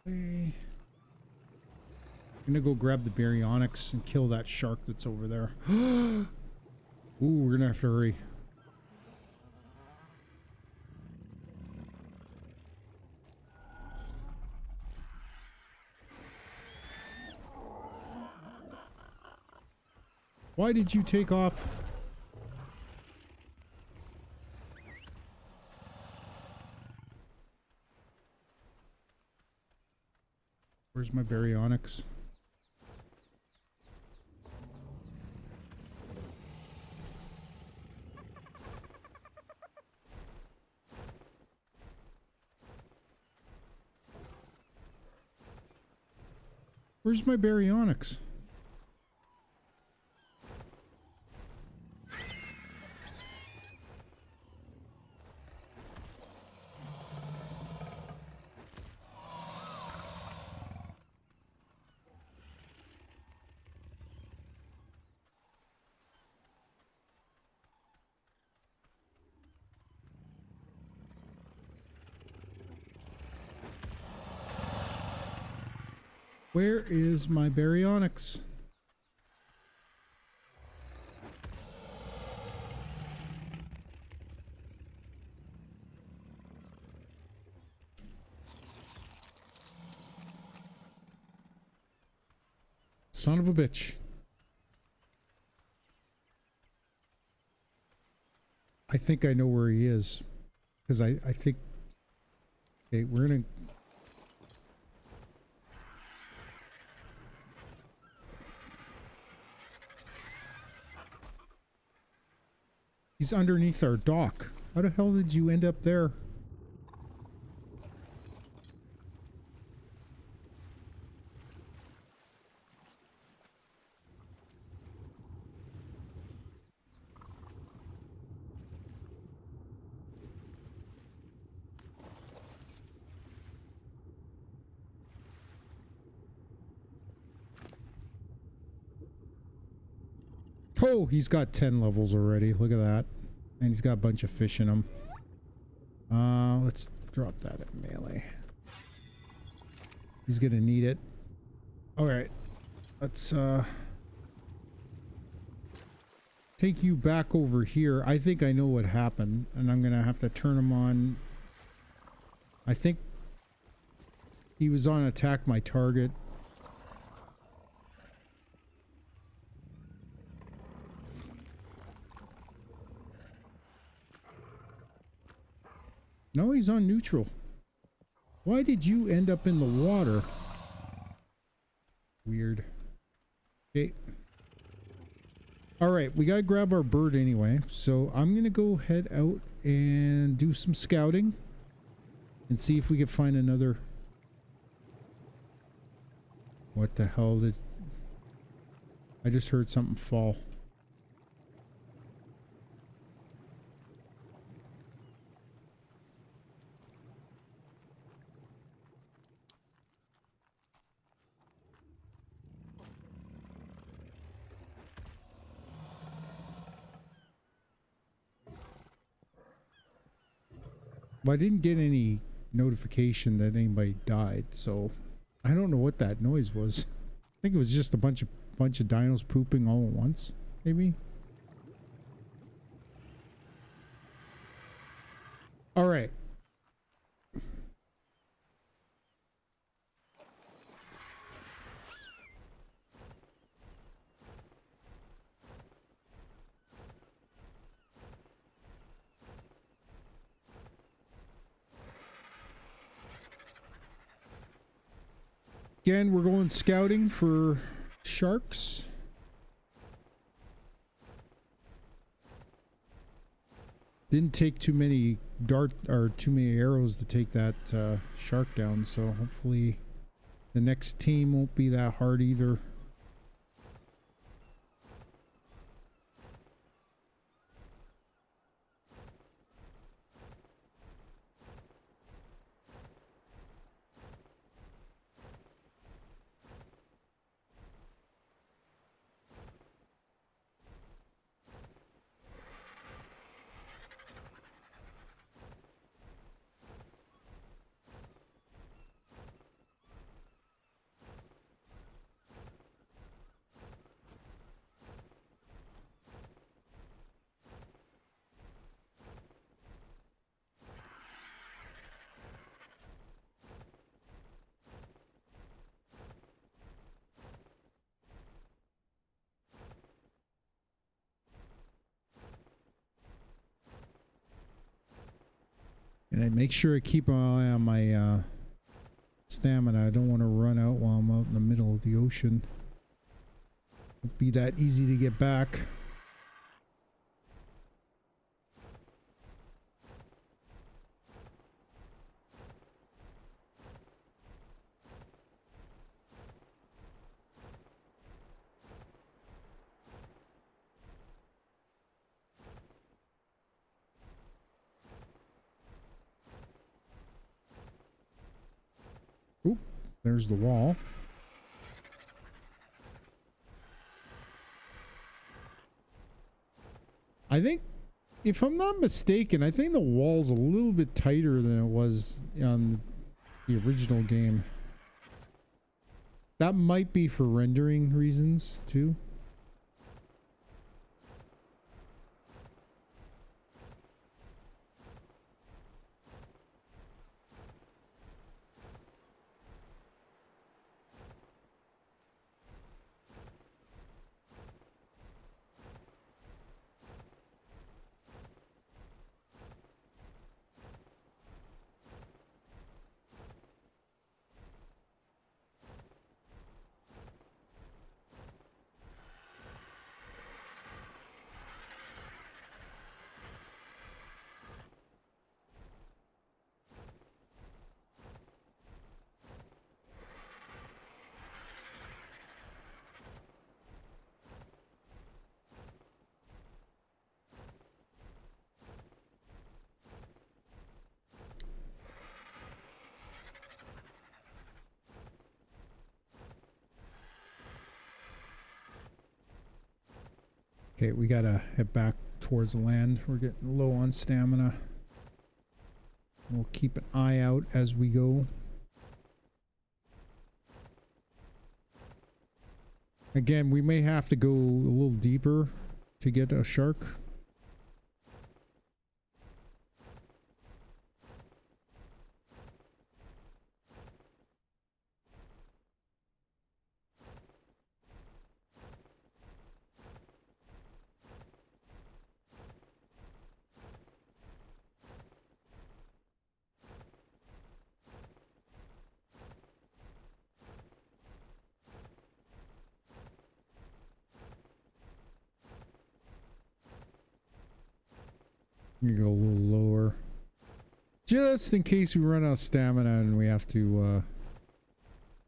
I'm gonna go grab the baryonyx and kill that shark that's over there. Ooh, we're gonna have to hurry. Why did you take off? Where's my baryonyx? Where's my baryonyx? Where is my baryonyx? Son of a bitch. I think I know where he is. Because I think... Okay, we're gonna... He's underneath our dock. How the hell did you end up there? Oh, he's got 10 levels already. Look at that. And he's got a bunch of fish in him. Let's drop that at melee. He's gonna need it. Alright. Let's take you back over here. I think I know what happened. And I'm gonna have to turn him on. I think he was on attack my target. No, he's on neutral. Why did you end up in the water? Weird. Okay. Alright, we gotta grab our bird anyway. So I'm gonna go head out and do some scouting. And see if we can find another... What the hell did... I just heard something fall. Well, I didn't get any notification that anybody died, so I don't know what that noise was. I think it was just a bunch of dinos pooping all at once, maybe. All right. Again, we're going scouting for sharks. Didn't take too many arrows to take that shark down, so hopefully the next team won't be that hard either. And I make sure I keep an eye on my stamina. I don't want to run out while I'm out in the middle of the ocean. Won't be that easy to get back. Oop, there's the wall. I think, if I'm not mistaken, I think the wall's a little bit tighter than it was on the original game. That might be for rendering reasons, too. Okay, we gotta head back towards land. We're getting low on stamina. We'll keep an eye out as we go. Again, we may have to go a little deeper to get a shark. You go a little lower, just in case we run out of stamina and we have to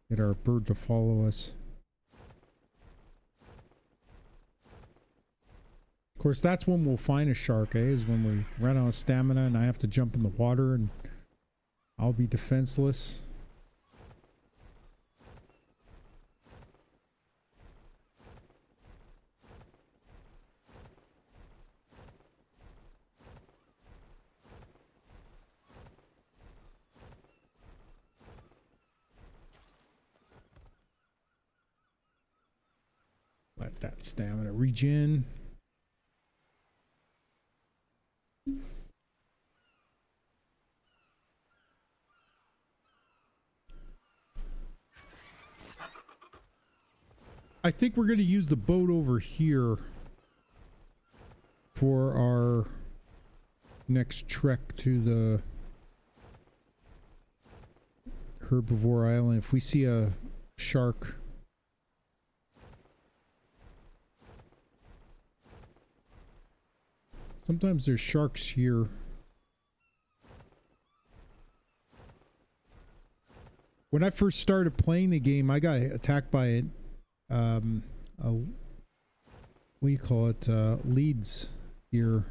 get our bird to follow us. Of course, that's when we'll find a shark, is when we run out of stamina and I have to jump in the water and I'll be defenseless. Let that stamina regen. I think we're going to use the boat over here for our next trek to the herbivore island. If we see a shark, sometimes there's sharks here. When I first started playing the game, I got attacked by what do you call it? Leads here.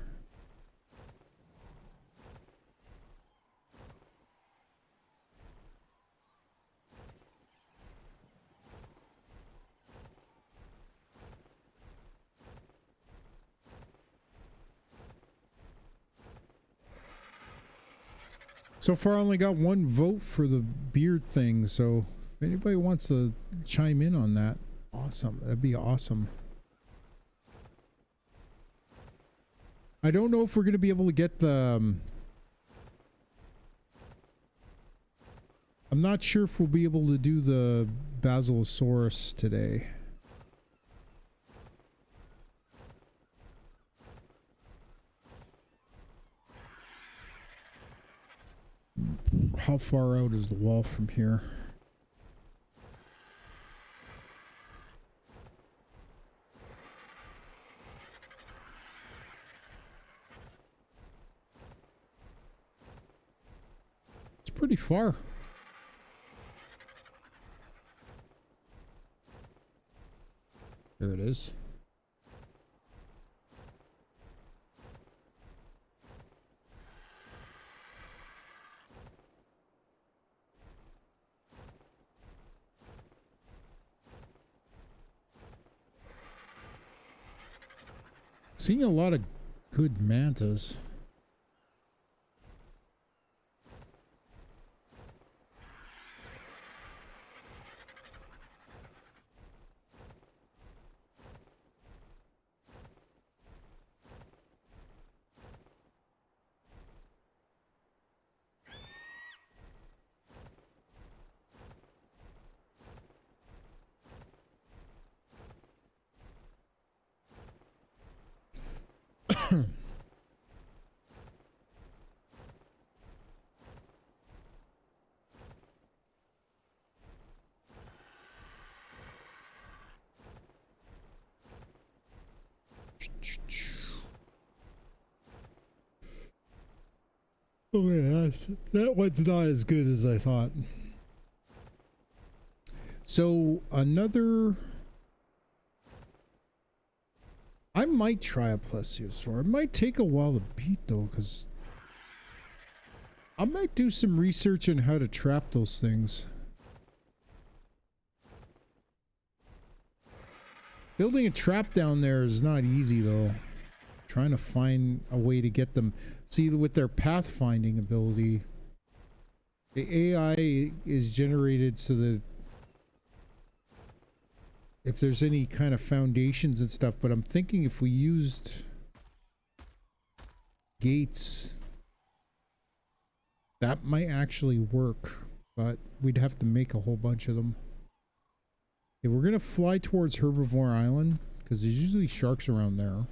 So far, I only got one vote for the beard thing, so if anybody wants to chime in on that, awesome. That'd be awesome. I don't know if we're going to be able to get the... I'm not sure if we'll be able to do the Basilisaurus today. How far out is the wall from here? It's pretty far. There it is. Seeing a lot of good mantas. Oh yeah, that one's not as good as I thought. So another... I might try a plesiosaur. It might take a while to beat though, because I might do some research on how to trap those things. Building a trap down there is not easy though. Trying to find a way to get them. See, with their pathfinding ability, the AI is generated so that if there's any kind of foundations and stuff, but I'm thinking if we used gates, that might actually work, but we'd have to make a whole bunch of them. Okay, we're gonna fly towards Herbivore Island because there's usually sharks around there.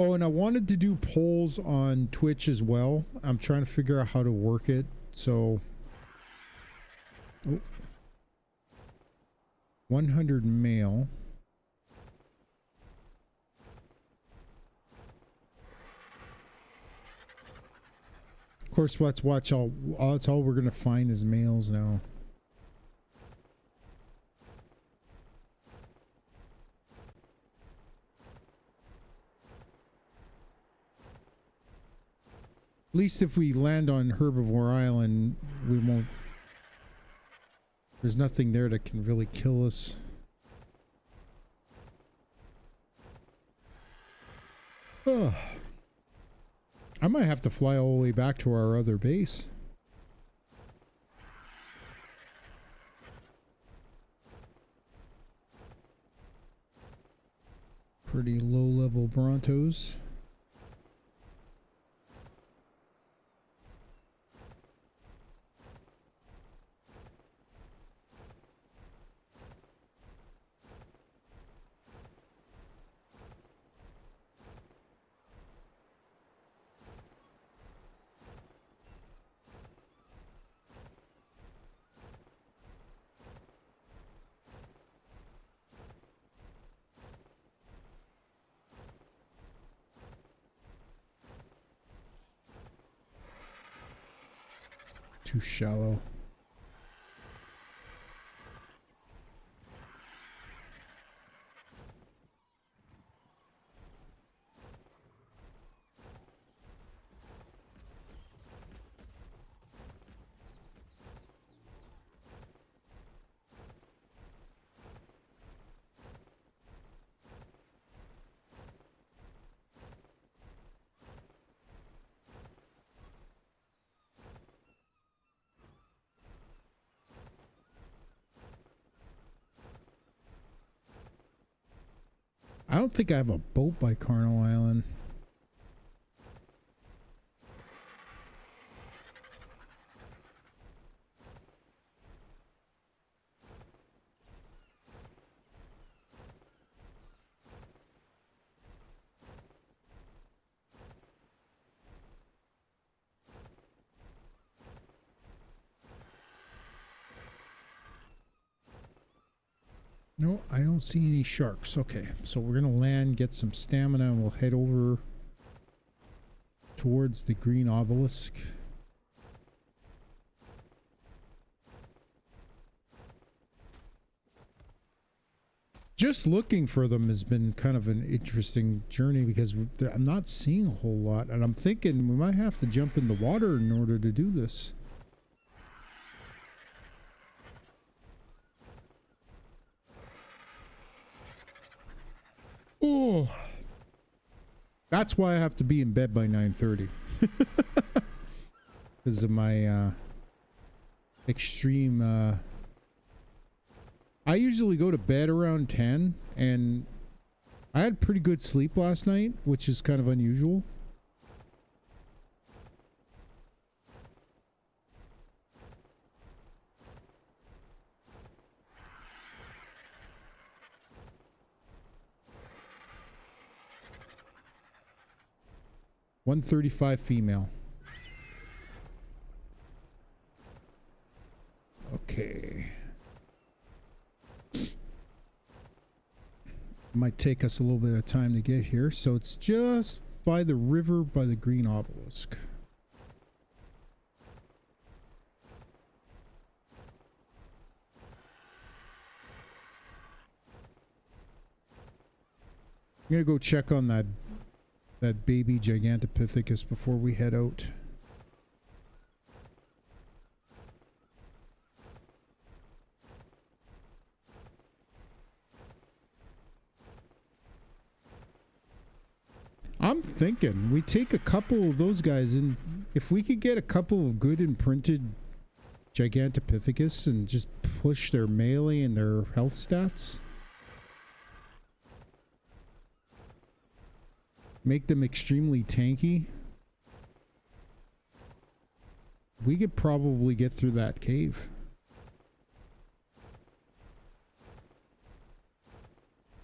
Oh, and I wanted to do polls on Twitch as well. I'm trying to figure out how to work it. So, 100 male. Of course, let's watch all. That's all we're gonna find is males now. At least if we land on Herbivore Island, we won't... There's nothing there that can really kill us. I might have to fly all the way back to our other base. Pretty low-level Brontos. Too shallow. I don't think I have a boat by Carnal Island. No, I don't see any sharks. Okay, so we're gonna land, get some stamina, and we'll head over towards the green obelisk. Just looking for them has been kind of an interesting journey because I'm not seeing a whole lot, and I'm thinking we might have to jump in the water in order to do this. Oh, that's why I have to be in bed by 9:30 because of my extreme. I usually go to bed around 10, and I had pretty good sleep last night, which is kind of unusual. .135 female. Okay. Might take us a little bit of time to get here. So it's just by the river by the green obelisk. I'm gonna go check on that baby Gigantopithecus before we head out. I'm thinking we take a couple of those guys, and if we could get a couple of good imprinted Gigantopithecus and just push their melee and their health stats, make them extremely tanky, we could probably get through that cave.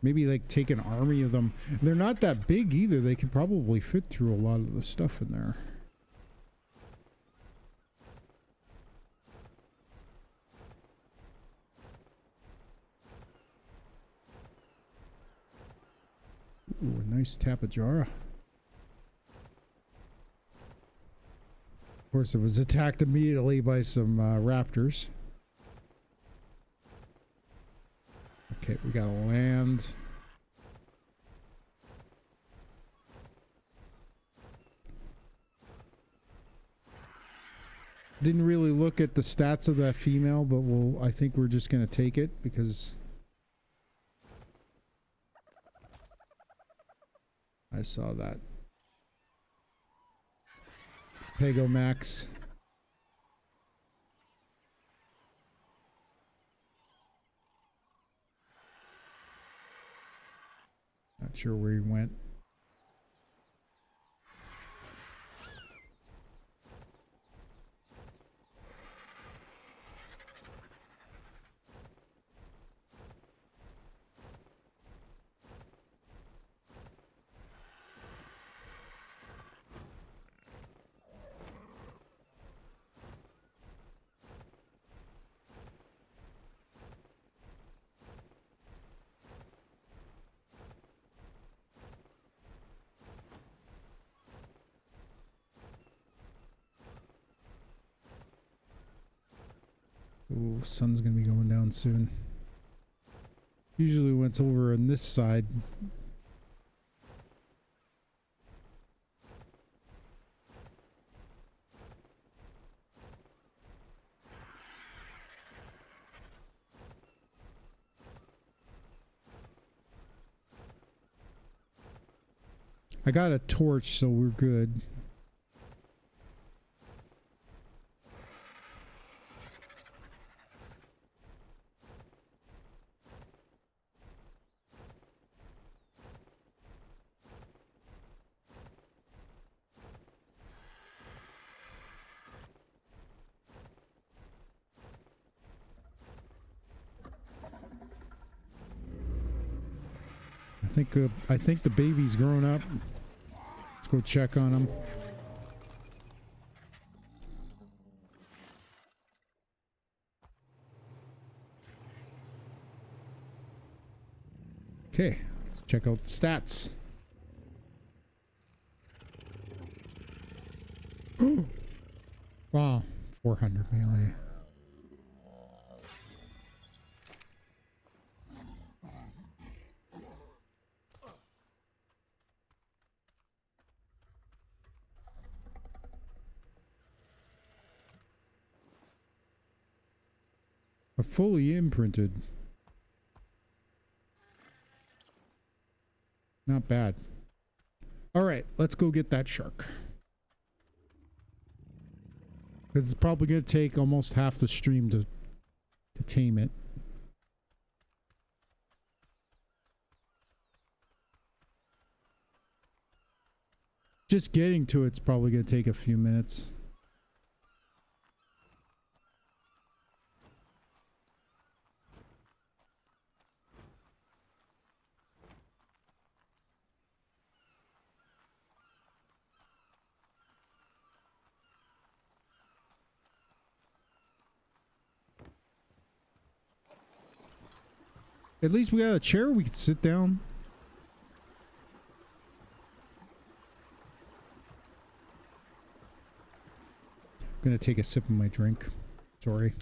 Maybe like take an army of them. They're not that big either. They can probably fit through a lot of the stuff in there. Ooh, a nice Tapajara. Of course, it was attacked immediately by some raptors. Okay, we gotta land. Didn't really look at the stats of that female, but I think we're just gonna take it because I saw that Pego Max. Not sure where he went. Ooh, sun's gonna be going down soon. Usually when it's over on this side. I got a torch, so we're good. I think the baby's grown up. Let's go check on him. Okay, let's check out the stats. Wow, 400 melee. A fully imprinted. Not bad. All right, let's go get that shark. Because it's probably going to take almost half the stream to tame it. Just getting to it's probably going to take a few minutes. At least we got a chair we could sit down. I'm gonna take a sip of my drink. Sorry.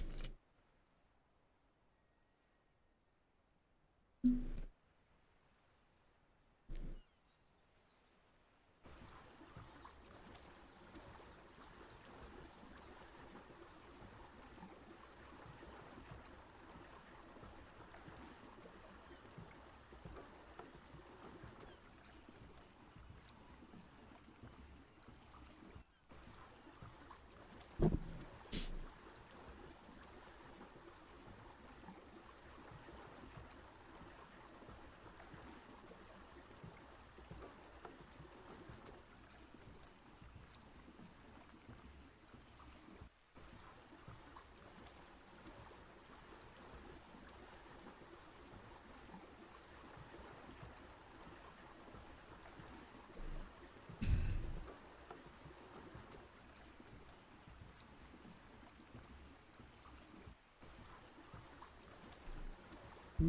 The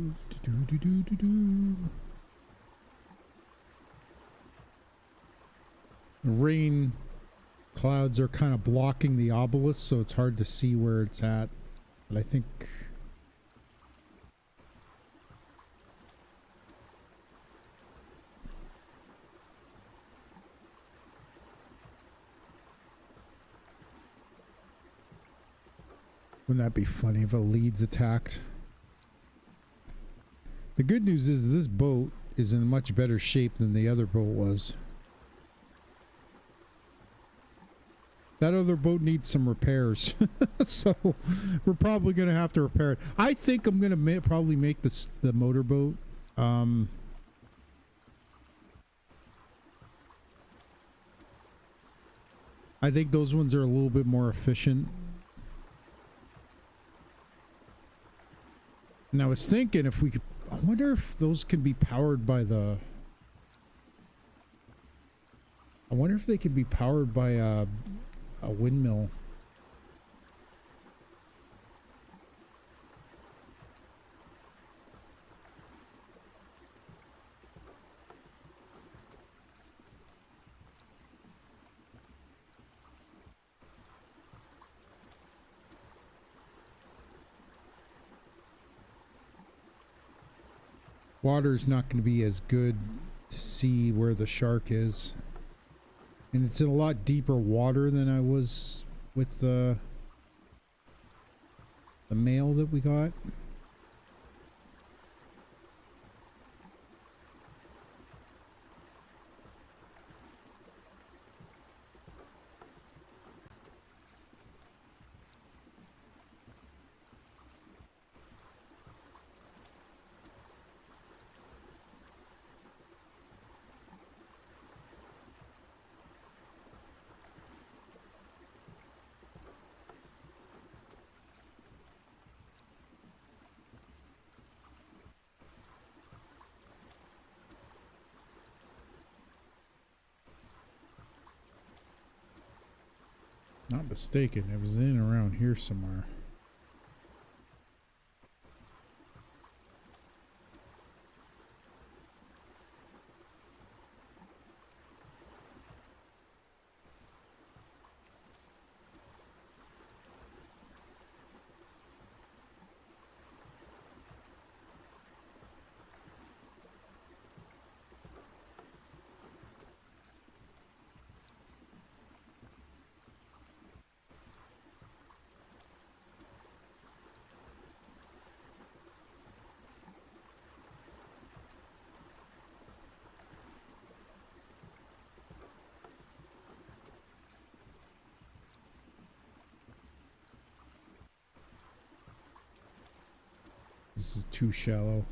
rain clouds are kind of blocking the obelisk, so it's hard to see where it's at. But I think wouldn't that be funny if a lead's attacked? The good news is this boat is in much better shape than the other boat was. That other boat needs some repairs. So we're probably going to have to repair it. I think I'm going to probably make this the motorboat. I think those ones are a little bit more efficient. And I was thinking if we could, I wonder if those can be powered by the, I wonder if they could be powered by a windmill. Water's not going to be as good to see where the shark is. And it's in a lot deeper water than I was with the male that we got. Not mistaken, it was in around here somewhere. This is too shallow.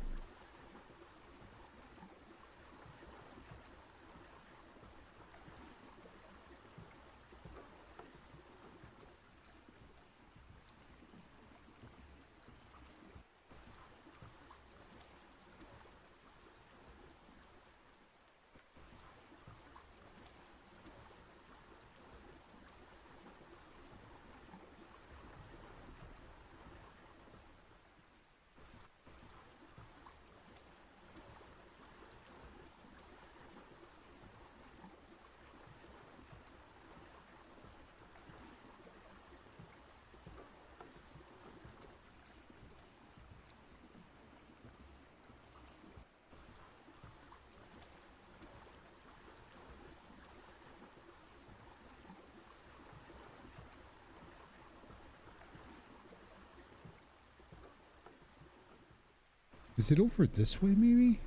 Is it over this way, maybe?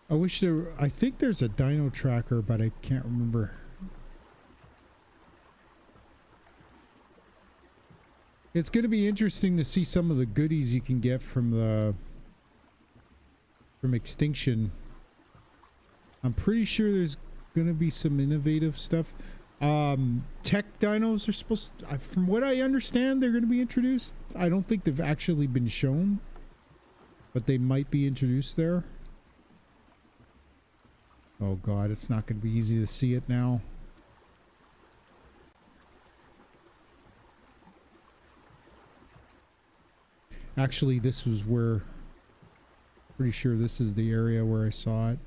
I wish there... I think there's a dino tracker, but I can't remember. It's going to be interesting to see some of the goodies you can get from the... from Extinction. I'm pretty sure there's going to be some innovative stuff. Tech dinos are supposed to... from what I understand, they're going to be introduced. I don't think they've actually been shown, but they might be introduced there. Oh god, it's not going to be easy to see it now. Actually, this was where... pretty sure this is the area where I saw it.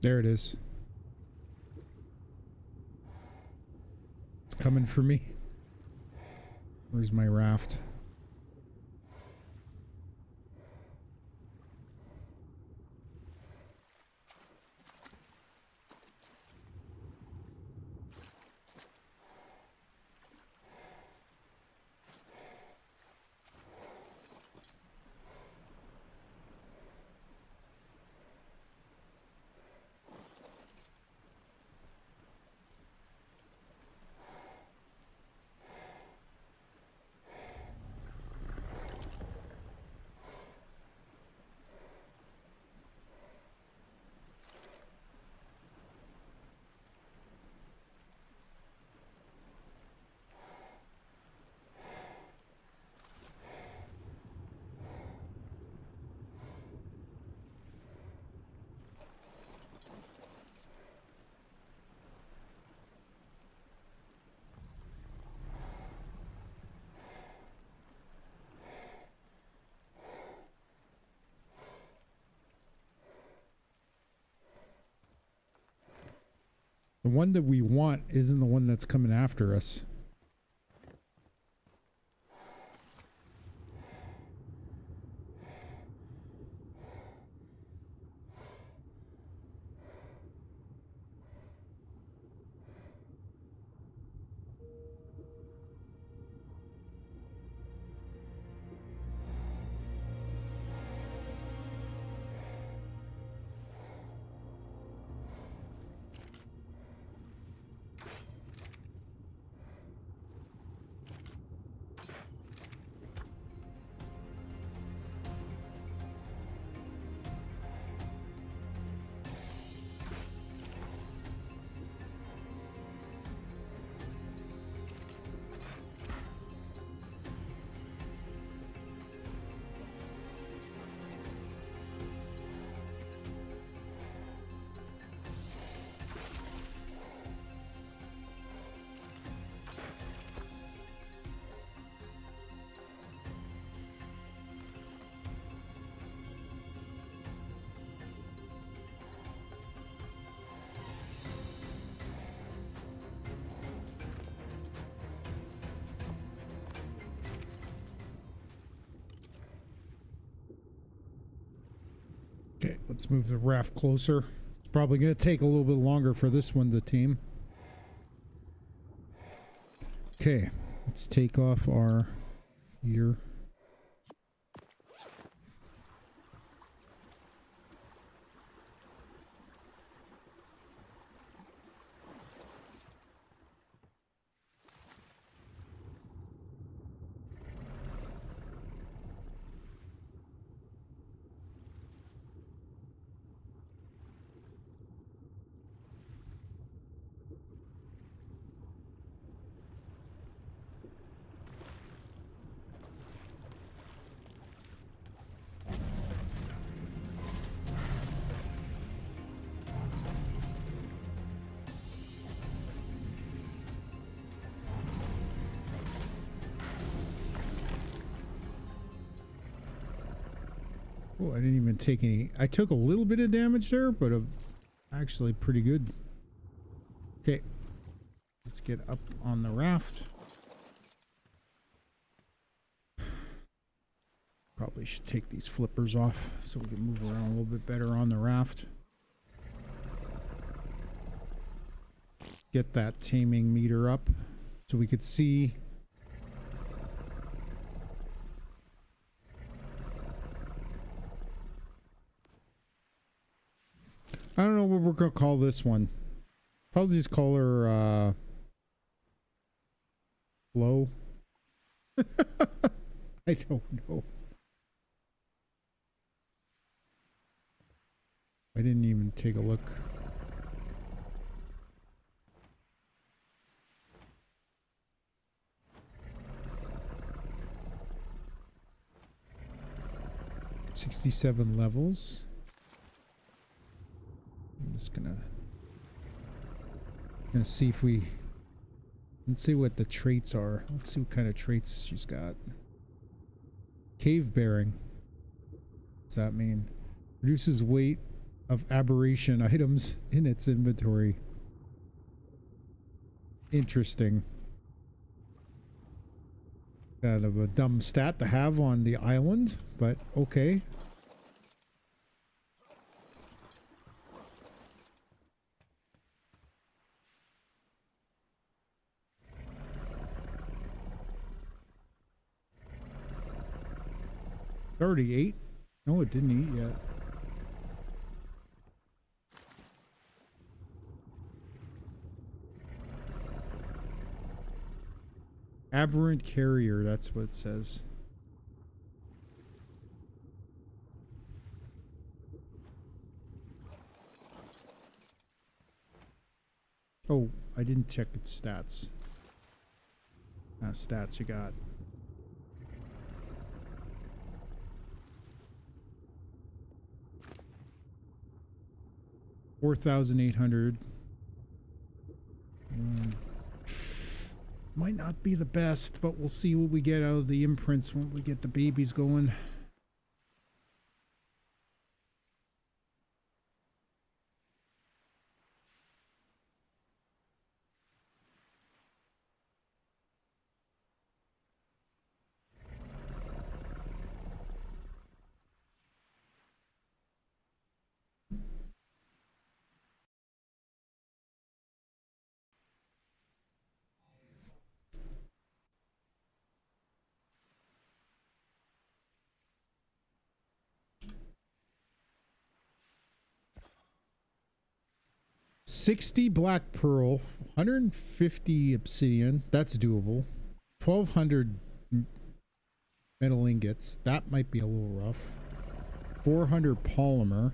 There it is. It's coming for me. Where's my raft? The one that we want isn't the one that's coming after us. Okay, let's move the raft closer. It's probably going to take a little bit longer for this one to tame. Okay, let's take off our gear. Oh, I didn't even take any. I took a little bit of damage there, but actually pretty good. Okay, let's get up on the raft. Probably should take these flippers off so we can move around a little bit better on the raft. Get that taming meter up so we could see. I don't know what we're gonna call this one. Probably just call her Flo. I don't know. I didn't even take a look. $67 levels. I'm just gonna see if let's see what the traits are. Let's see what kind of traits she's got. Cave bearing. What's that mean? Reduces weight of aberration items in its inventory. Interesting. Kind of a dumb stat to have on the island, but okay. It already ate? No, it didn't eat yet. Aberrant carrier, that's what it says. Oh, I didn't check its stats. Stats you got. $4,800. Might not be the best, but we'll see what we get out of the imprints when we get the babies going. $60 black pearl, 150 obsidian. That's doable. 1,200 metal ingots. That might be a little rough. 400 polymer.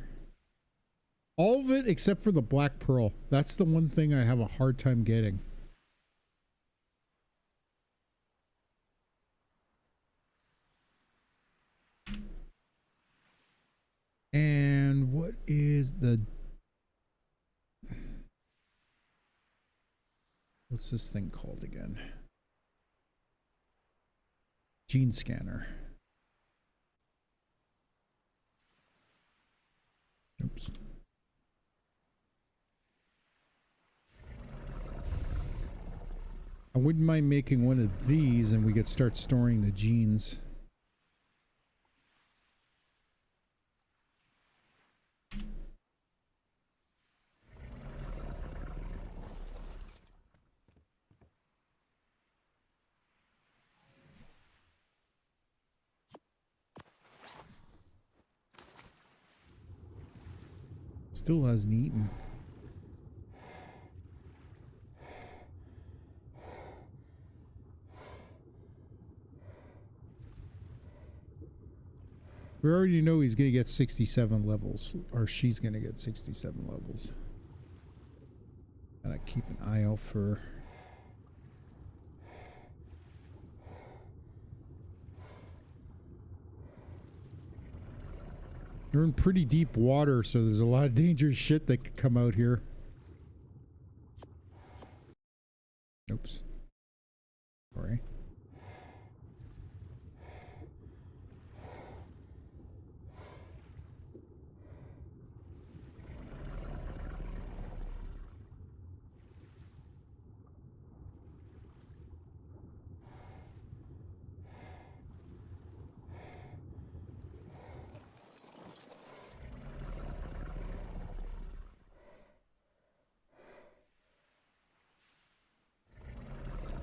All of it except for the black pearl. That's the one thing I have a hard time getting. And what is the... What's this thing called again? Gene scanner. Oops. I wouldn't mind making one of these and we could start storing the genes. Still hasn't eaten. We already know he's gonna get 67 levels, or she's gonna get 67 levels. Gotta keep an eye out for... You're in pretty deep water, so there's a lot of dangerous shit that could come out here. Oops. Sorry.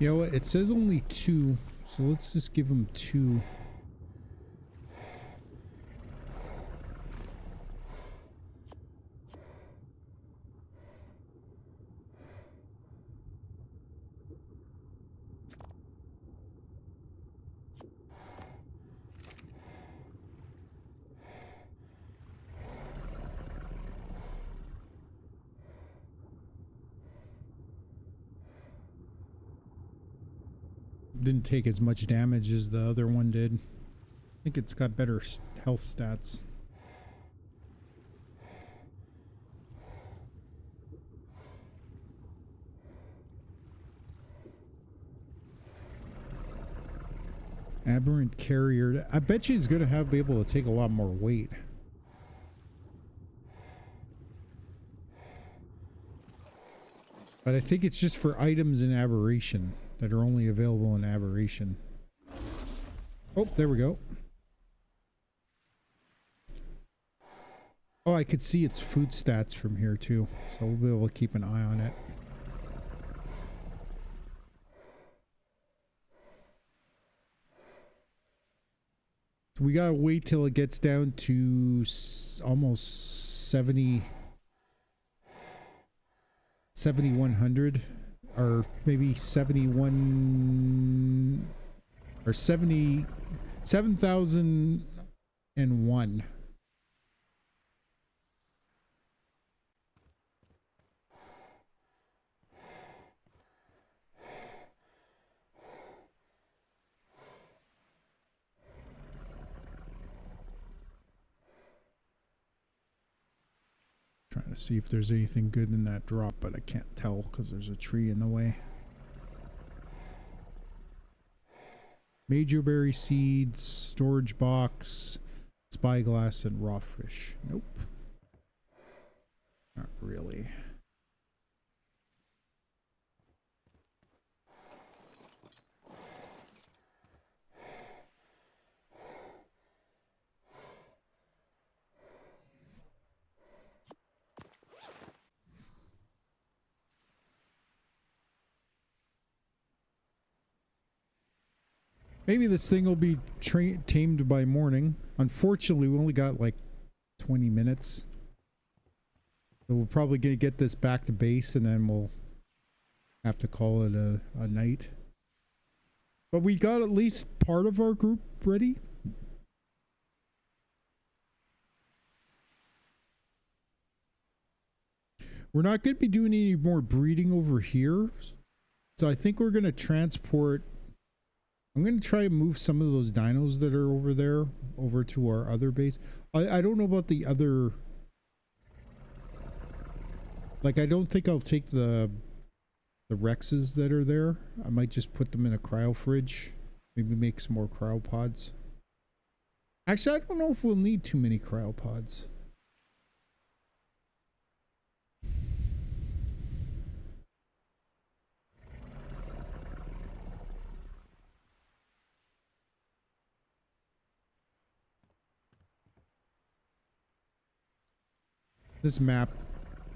You know what? It says only 2, so let's just give him 2. Didn't take as much damage as the other one did. I think it's got better health stats. Aberrant carrier. I bet you he's gonna be able to take a lot more weight. But I think it's just for items in Aberration that are only available in Aberration. Oh, there we go. Oh, I could see its food stats from here too, so we'll be able to keep an eye on it. So we gotta wait till it gets down to almost 7,100, or maybe 71 or 7,001. Trying to see if there's anything good in that drop, but I can't tell because there's a tree in the way. Major berry seeds, storage box, spyglass, and raw fish. Nope. Not really. Maybe this thing will be tamed by morning. Unfortunately, we only got like 20 minutes. So we're probably going to get this back to base and then we'll have to call it a night. But we got at least part of our group ready. We're not going to be doing any more breeding over here. So I think we're going to transport... I'm going to try to move some of those dinos that are over there over to our other base. I don't know about the other... Like, I don't think I'll take the Rexes that are there. I might just put them in a cryo fridge. Maybe make some more cryopods. Actually, I don't know if we'll need too many cryopods. This map,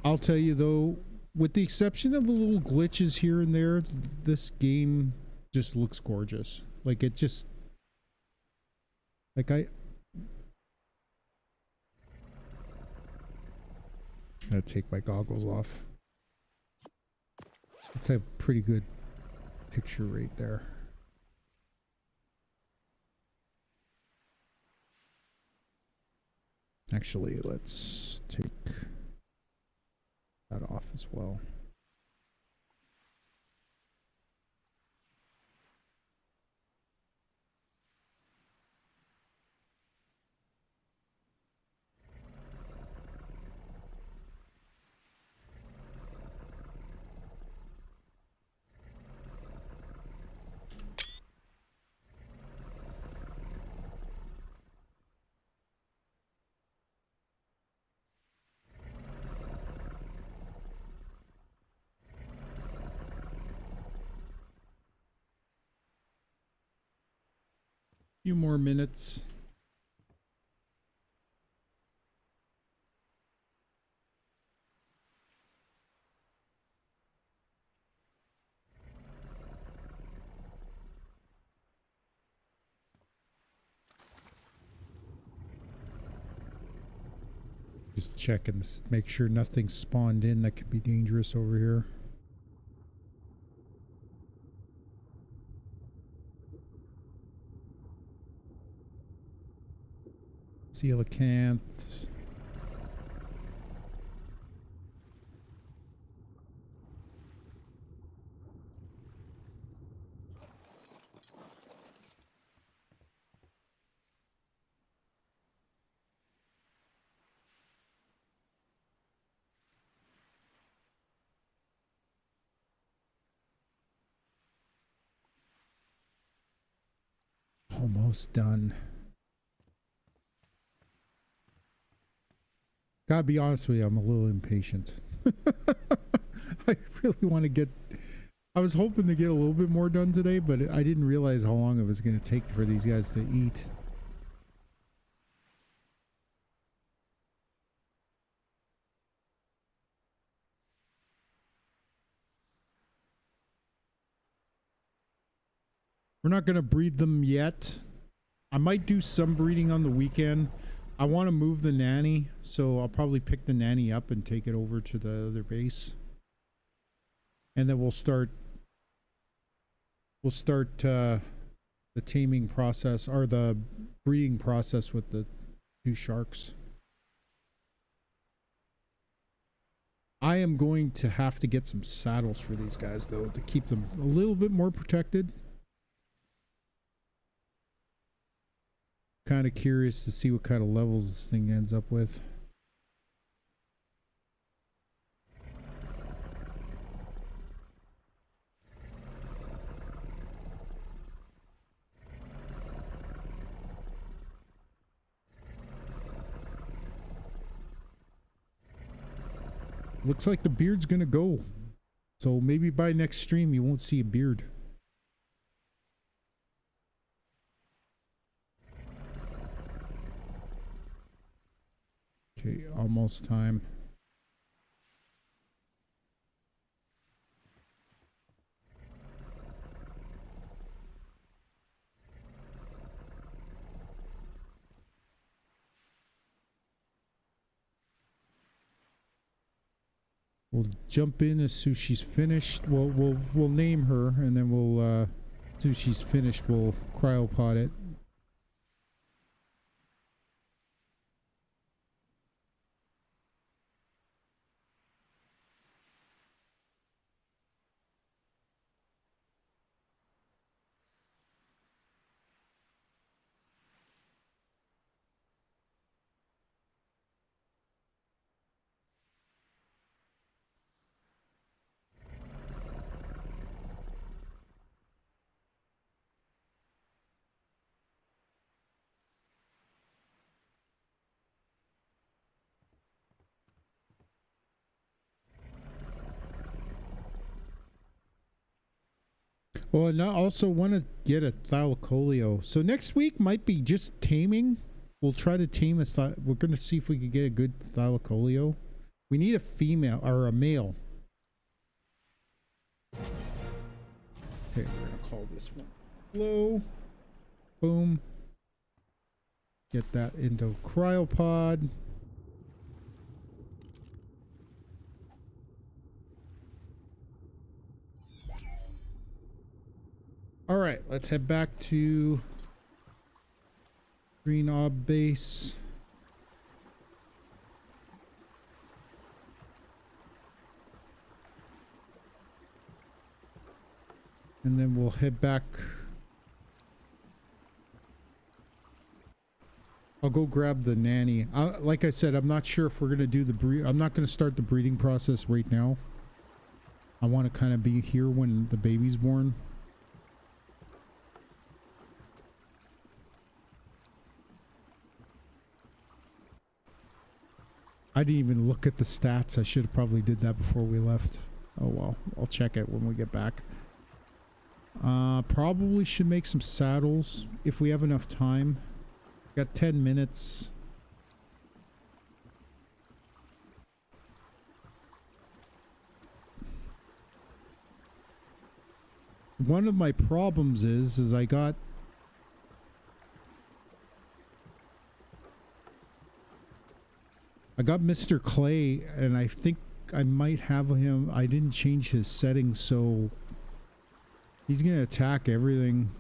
I'll tell you though, with the exception of the little glitches here and there, this game just looks gorgeous. Like it just, like I'm gonna take my goggles off. It's a pretty good picture right there. Actually, let's take that off as well. Few more minutes. Just checking this, make sure nothing's spawned in that could be dangerous over here. Coelacanths. Almost done. Gotta be honest with you, I'm a little impatient. I really want to get... I was hoping to get a little bit more done today, but I didn't realize how long it was going to take for these guys to eat. We're not going to breed them yet. I might do some breeding on the weekend. I want to move the nanny, so I'll probably pick the nanny up and take it over to the other base. And then we'll start the taming process, or the breeding process, with the 2 sharks. I am going to have to get some saddles for these guys, though, to keep them a little bit more protected. Kind of curious to see what kind of levels this thing ends up with. Looks like the beard's gonna go. So maybe by next stream you won't see a beard. Okay, almost time. We'll jump in as soon as she's finished. We'll name her, and then we'll as soon as she's finished, we'll cryopod it. Well, and I also want to get a thylacoleo. So next week might be just taming. We'll try to tame a we're going to see if we can get a good thylacoleo. We need a female or a male. Okay, we're going to call this one Flow. Boom. Get that into cryopod. All right, let's head back to Green Ob base. And then we'll head back. I'll go grab the nanny. Like I said, I'm not sure if we're going to do the breed. I'm not going to start the breeding process right now. I want to kind of be here when the baby's born. I didn't even look at the stats. I should have probably did that before we left. Oh well, I'll check it when we get back. Probably should make some saddles if we have enough time. Got 10 minutes. One of my problems is I got Mr. Clay, and I think I might have him. I didn't change his settings, so he's gonna attack everything.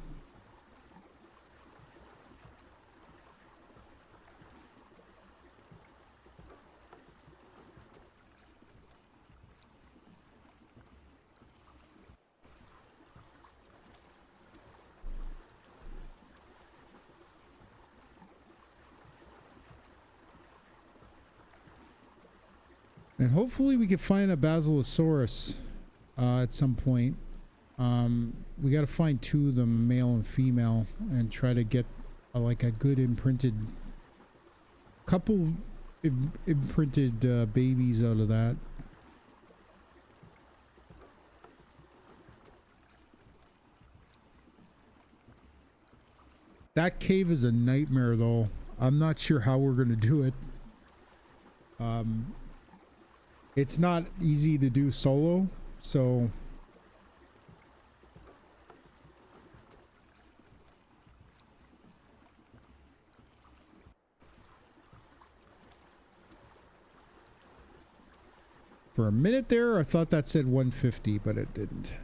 And hopefully we can find a Basilisaurus at some point. We got to find 2 of them, male and female, and try to get like a good imprinted couple imprinted babies out of that. That cave is a nightmare, though. I'm not sure how we're going to do it. It's not easy to do solo, so... For a minute there, I thought that said 150, but it didn't.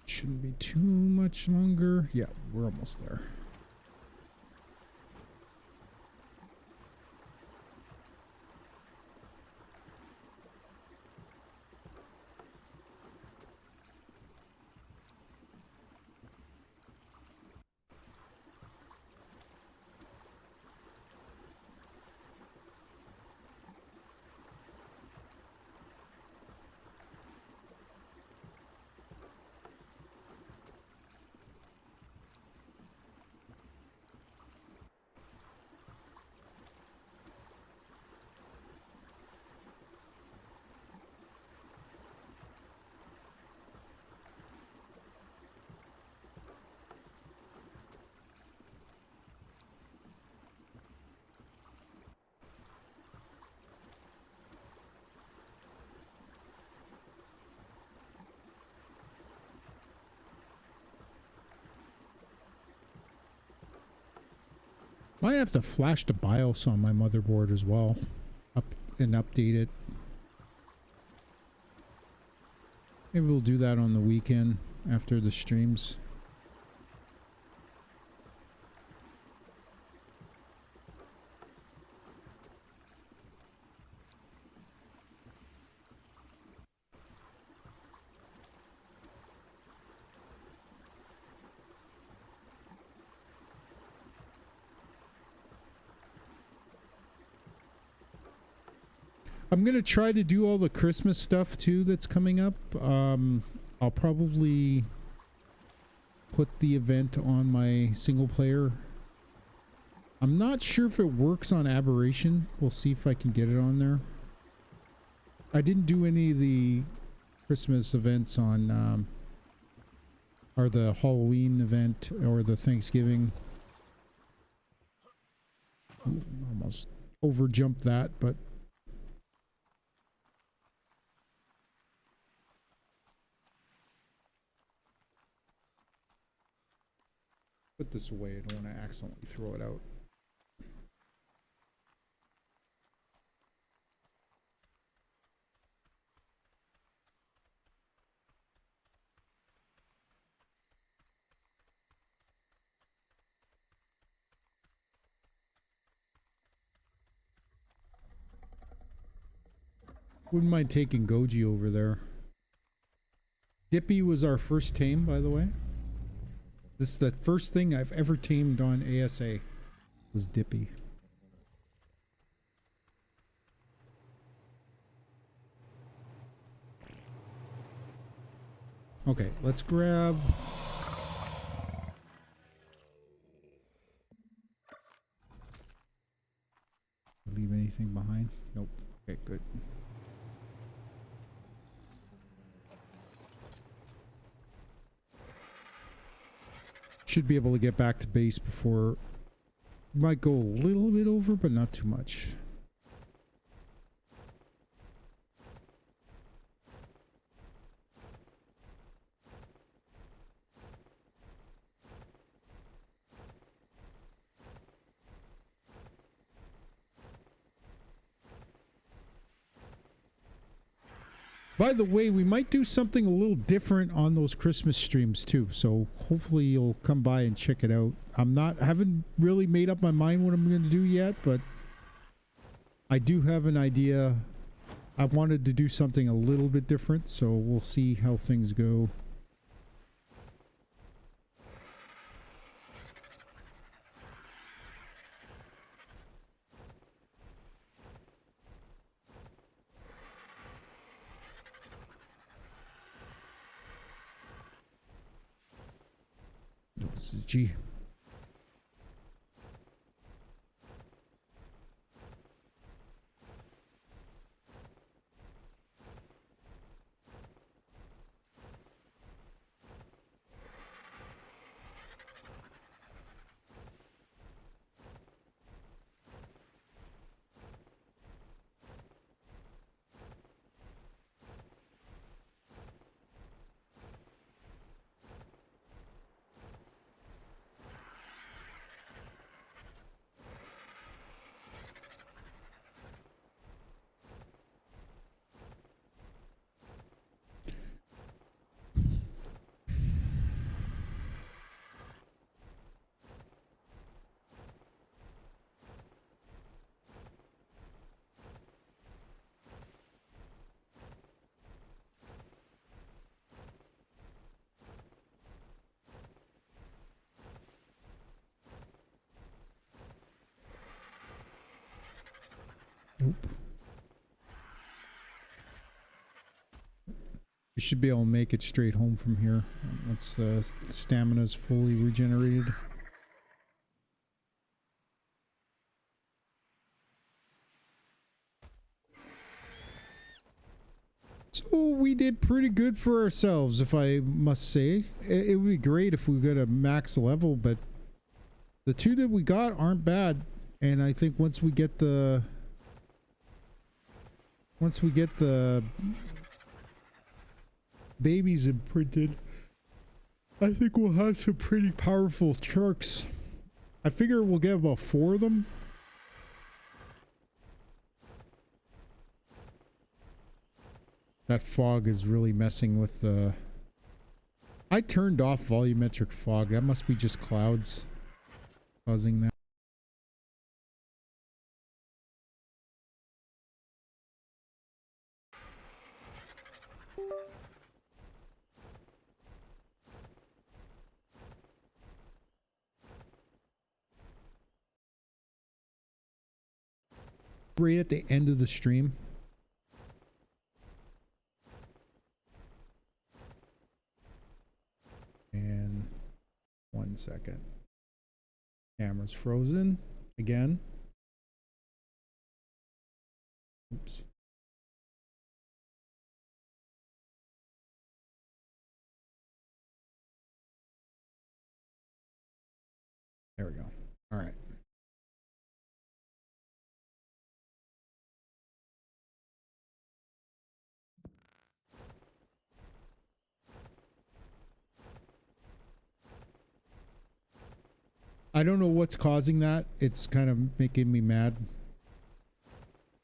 Shouldn't be too much longer. Yeah, we're almost there. Might have to flash the BIOS on my motherboard as well, and update it. Maybe we'll do that on the weekend after the streams. I'm going to try to do all the Christmas stuff too that's coming up. I'll probably put the event on my single player. I'm not sure if it works on Aberration. We'll see if I can get it on there. I didn't do any of the Christmas events on, or the Halloween event or the Thanksgiving. Almost over jumped that, but put this away. I don't want to accidentally throw it out. Wouldn't mind taking Goji over there. Dippy was our first tame, by the way. This is the first thing I've ever tamed on ASA, was Dippy. Okay, let's grab... Leave anything behind? Nope. Okay, good. Should be able to get back to base before... Might go a little bit over, but not too much. By the way, we might do something a little different on those Christmas streams too. So hopefully you'll come by and check it out. I haven't really made up my mind what I'm going to do yet, but I do have an idea. I wanted to do something a little bit different, so we'll see how things go. This is G. Nope. We should be able to make it straight home from here once the stamina's fully regenerated. So we did pretty good for ourselves, if I must say. It would be great if we got a max level, but the two that we got aren't bad. And I think once we get the babies imprinted, I think we'll have some pretty powerful sharks. I figure we'll get about 4 of them. That fog is really messing with the... I turned off volumetric fog. That must be just clouds causing that. Right at the end of the stream. And 1 second. Camera's frozen again. Oops. There we go. All right. I don't know what's causing that. It's kind of making me mad.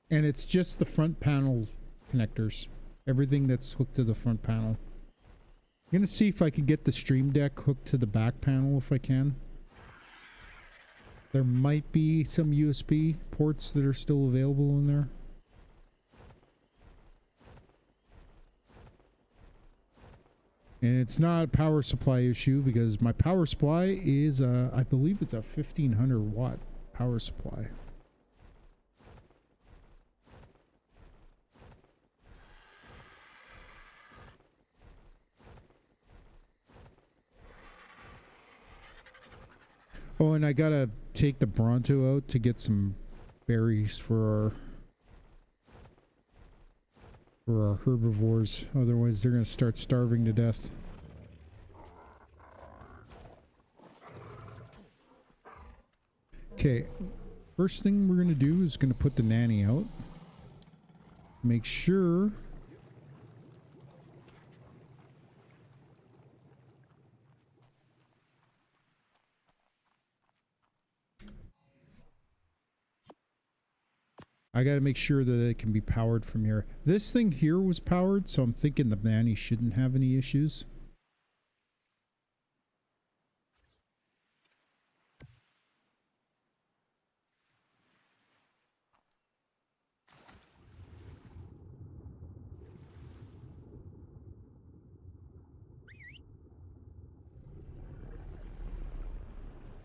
And it's just the front panel connectors. Everything that's hooked to the front panel. I'm going to see if I can get the Stream Deck hooked to the back panel if I can. There might be some USB ports that are still available in there. And it's not a power supply issue because my power supply is, I believe it's a 1500 watt power supply. Oh, and I gotta take the Bronto out to get some berries for our herbivores. Otherwise, they're gonna start starving to death. Okay, first thing we're gonna do is gonna put the nanny out. Make sure I gotta make sure that it can be powered from here. This thing here was powered, so I'm thinking the Manny shouldn't have any issues.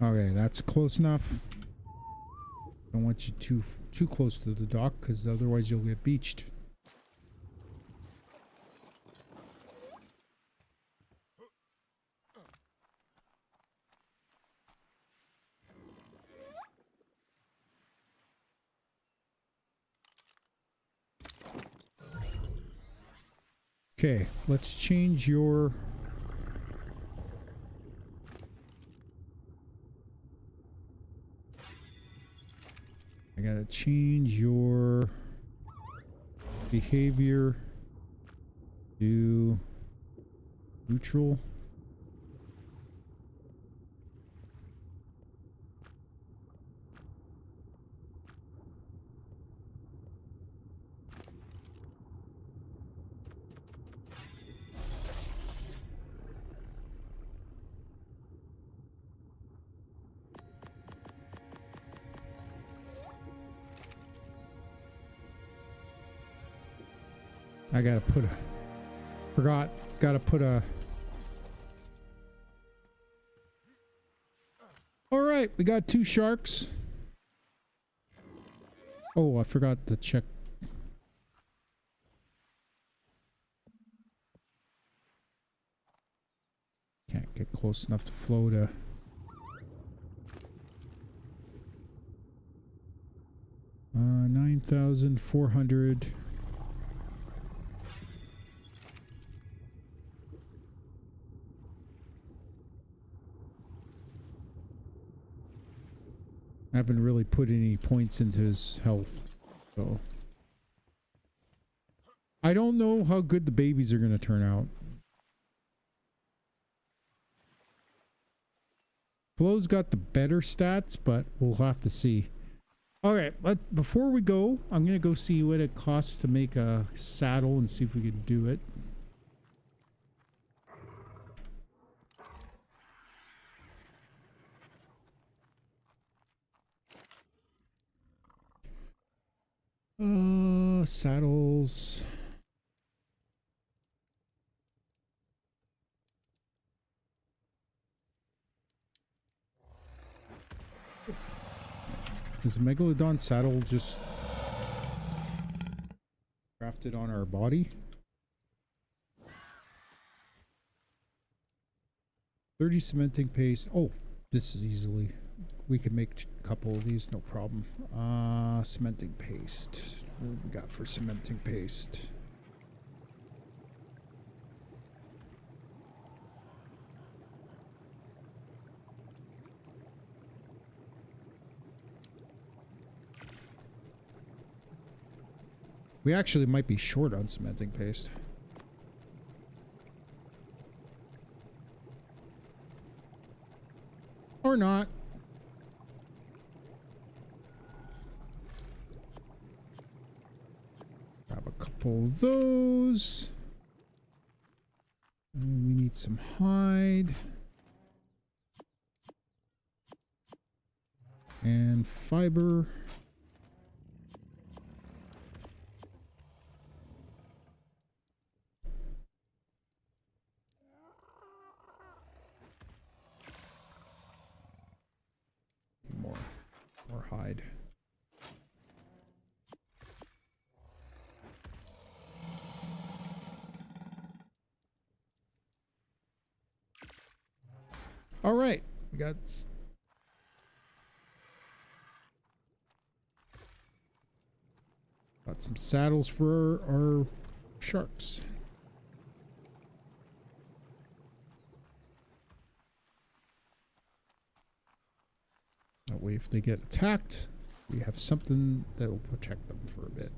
Okay, that's close enough. Don't want you too close to the dock, because otherwise you'll get beached. Okay, let's change your... I gotta change your behavior to neutral. I gotta put a... Gotta put a... Alright, we got 2 sharks. Oh, I forgot to check. Can't get close enough to float a... 9,400... I haven't really put any points into his health, so I don't know how good the babies are going to turn out. Flo's got the better stats, but we'll have to see. Okay, before we go, I'm going to go see what it costs to make a saddle and see if we can do it. Saddles. Is a Megalodon saddle just crafted on our body? 30 cementing paste. Oh, this is easily... We can make a couple of these, no problem. Cementing paste. What do we got for cementing paste? We actually might be short on cementing paste. Or not. Grab a couple of those. And we need some hide. And fiber. More hide. All right, we got some saddles for our sharks. That way, if they get attacked, we have something that will protect them for a bit.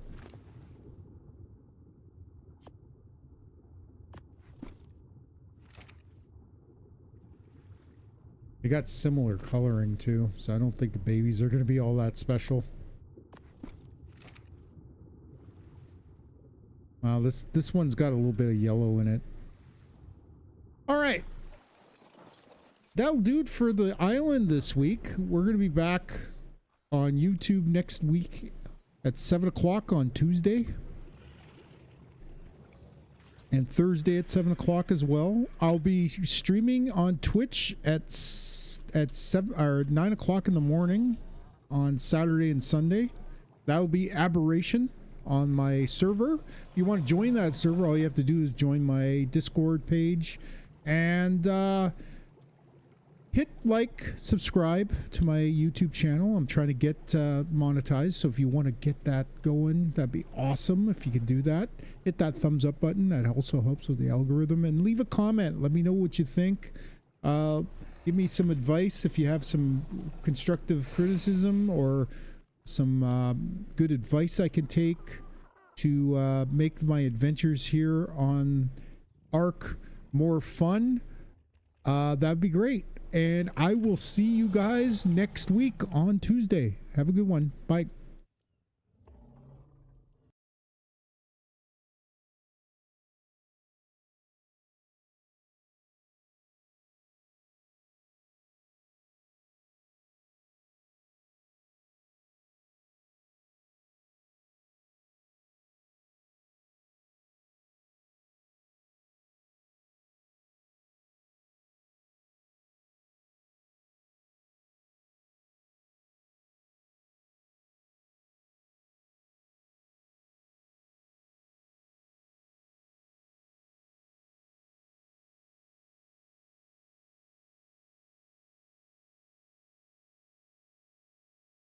They got similar coloring too, so I don't think the babies are going to be all that special. This one's got a little bit of yellow in it. All right. That'll do it for the island this week. We're going to be back on YouTube next week at 7 o'clock on Tuesday. And Thursday at 7 o'clock as well. I'll be streaming on Twitch at 7 or 9 o'clock in the morning on Saturday and Sunday. That'll be Aberration on my server. If you want to join that server, all you have to do is join my Discord page and hit like, subscribe to my YouTube channel. I'm trying to get monetized, so if you want to get that going, that'd be awesome if you could do that. Hit that thumbs up button. That also helps with the algorithm. And leave a comment. Let me know what you think. Give me some advice if you have some constructive criticism or some good advice I can take to make my adventures here on Ark more fun. That'd be great. And I will see you guys next week on Tuesday. Have a good one. Bye.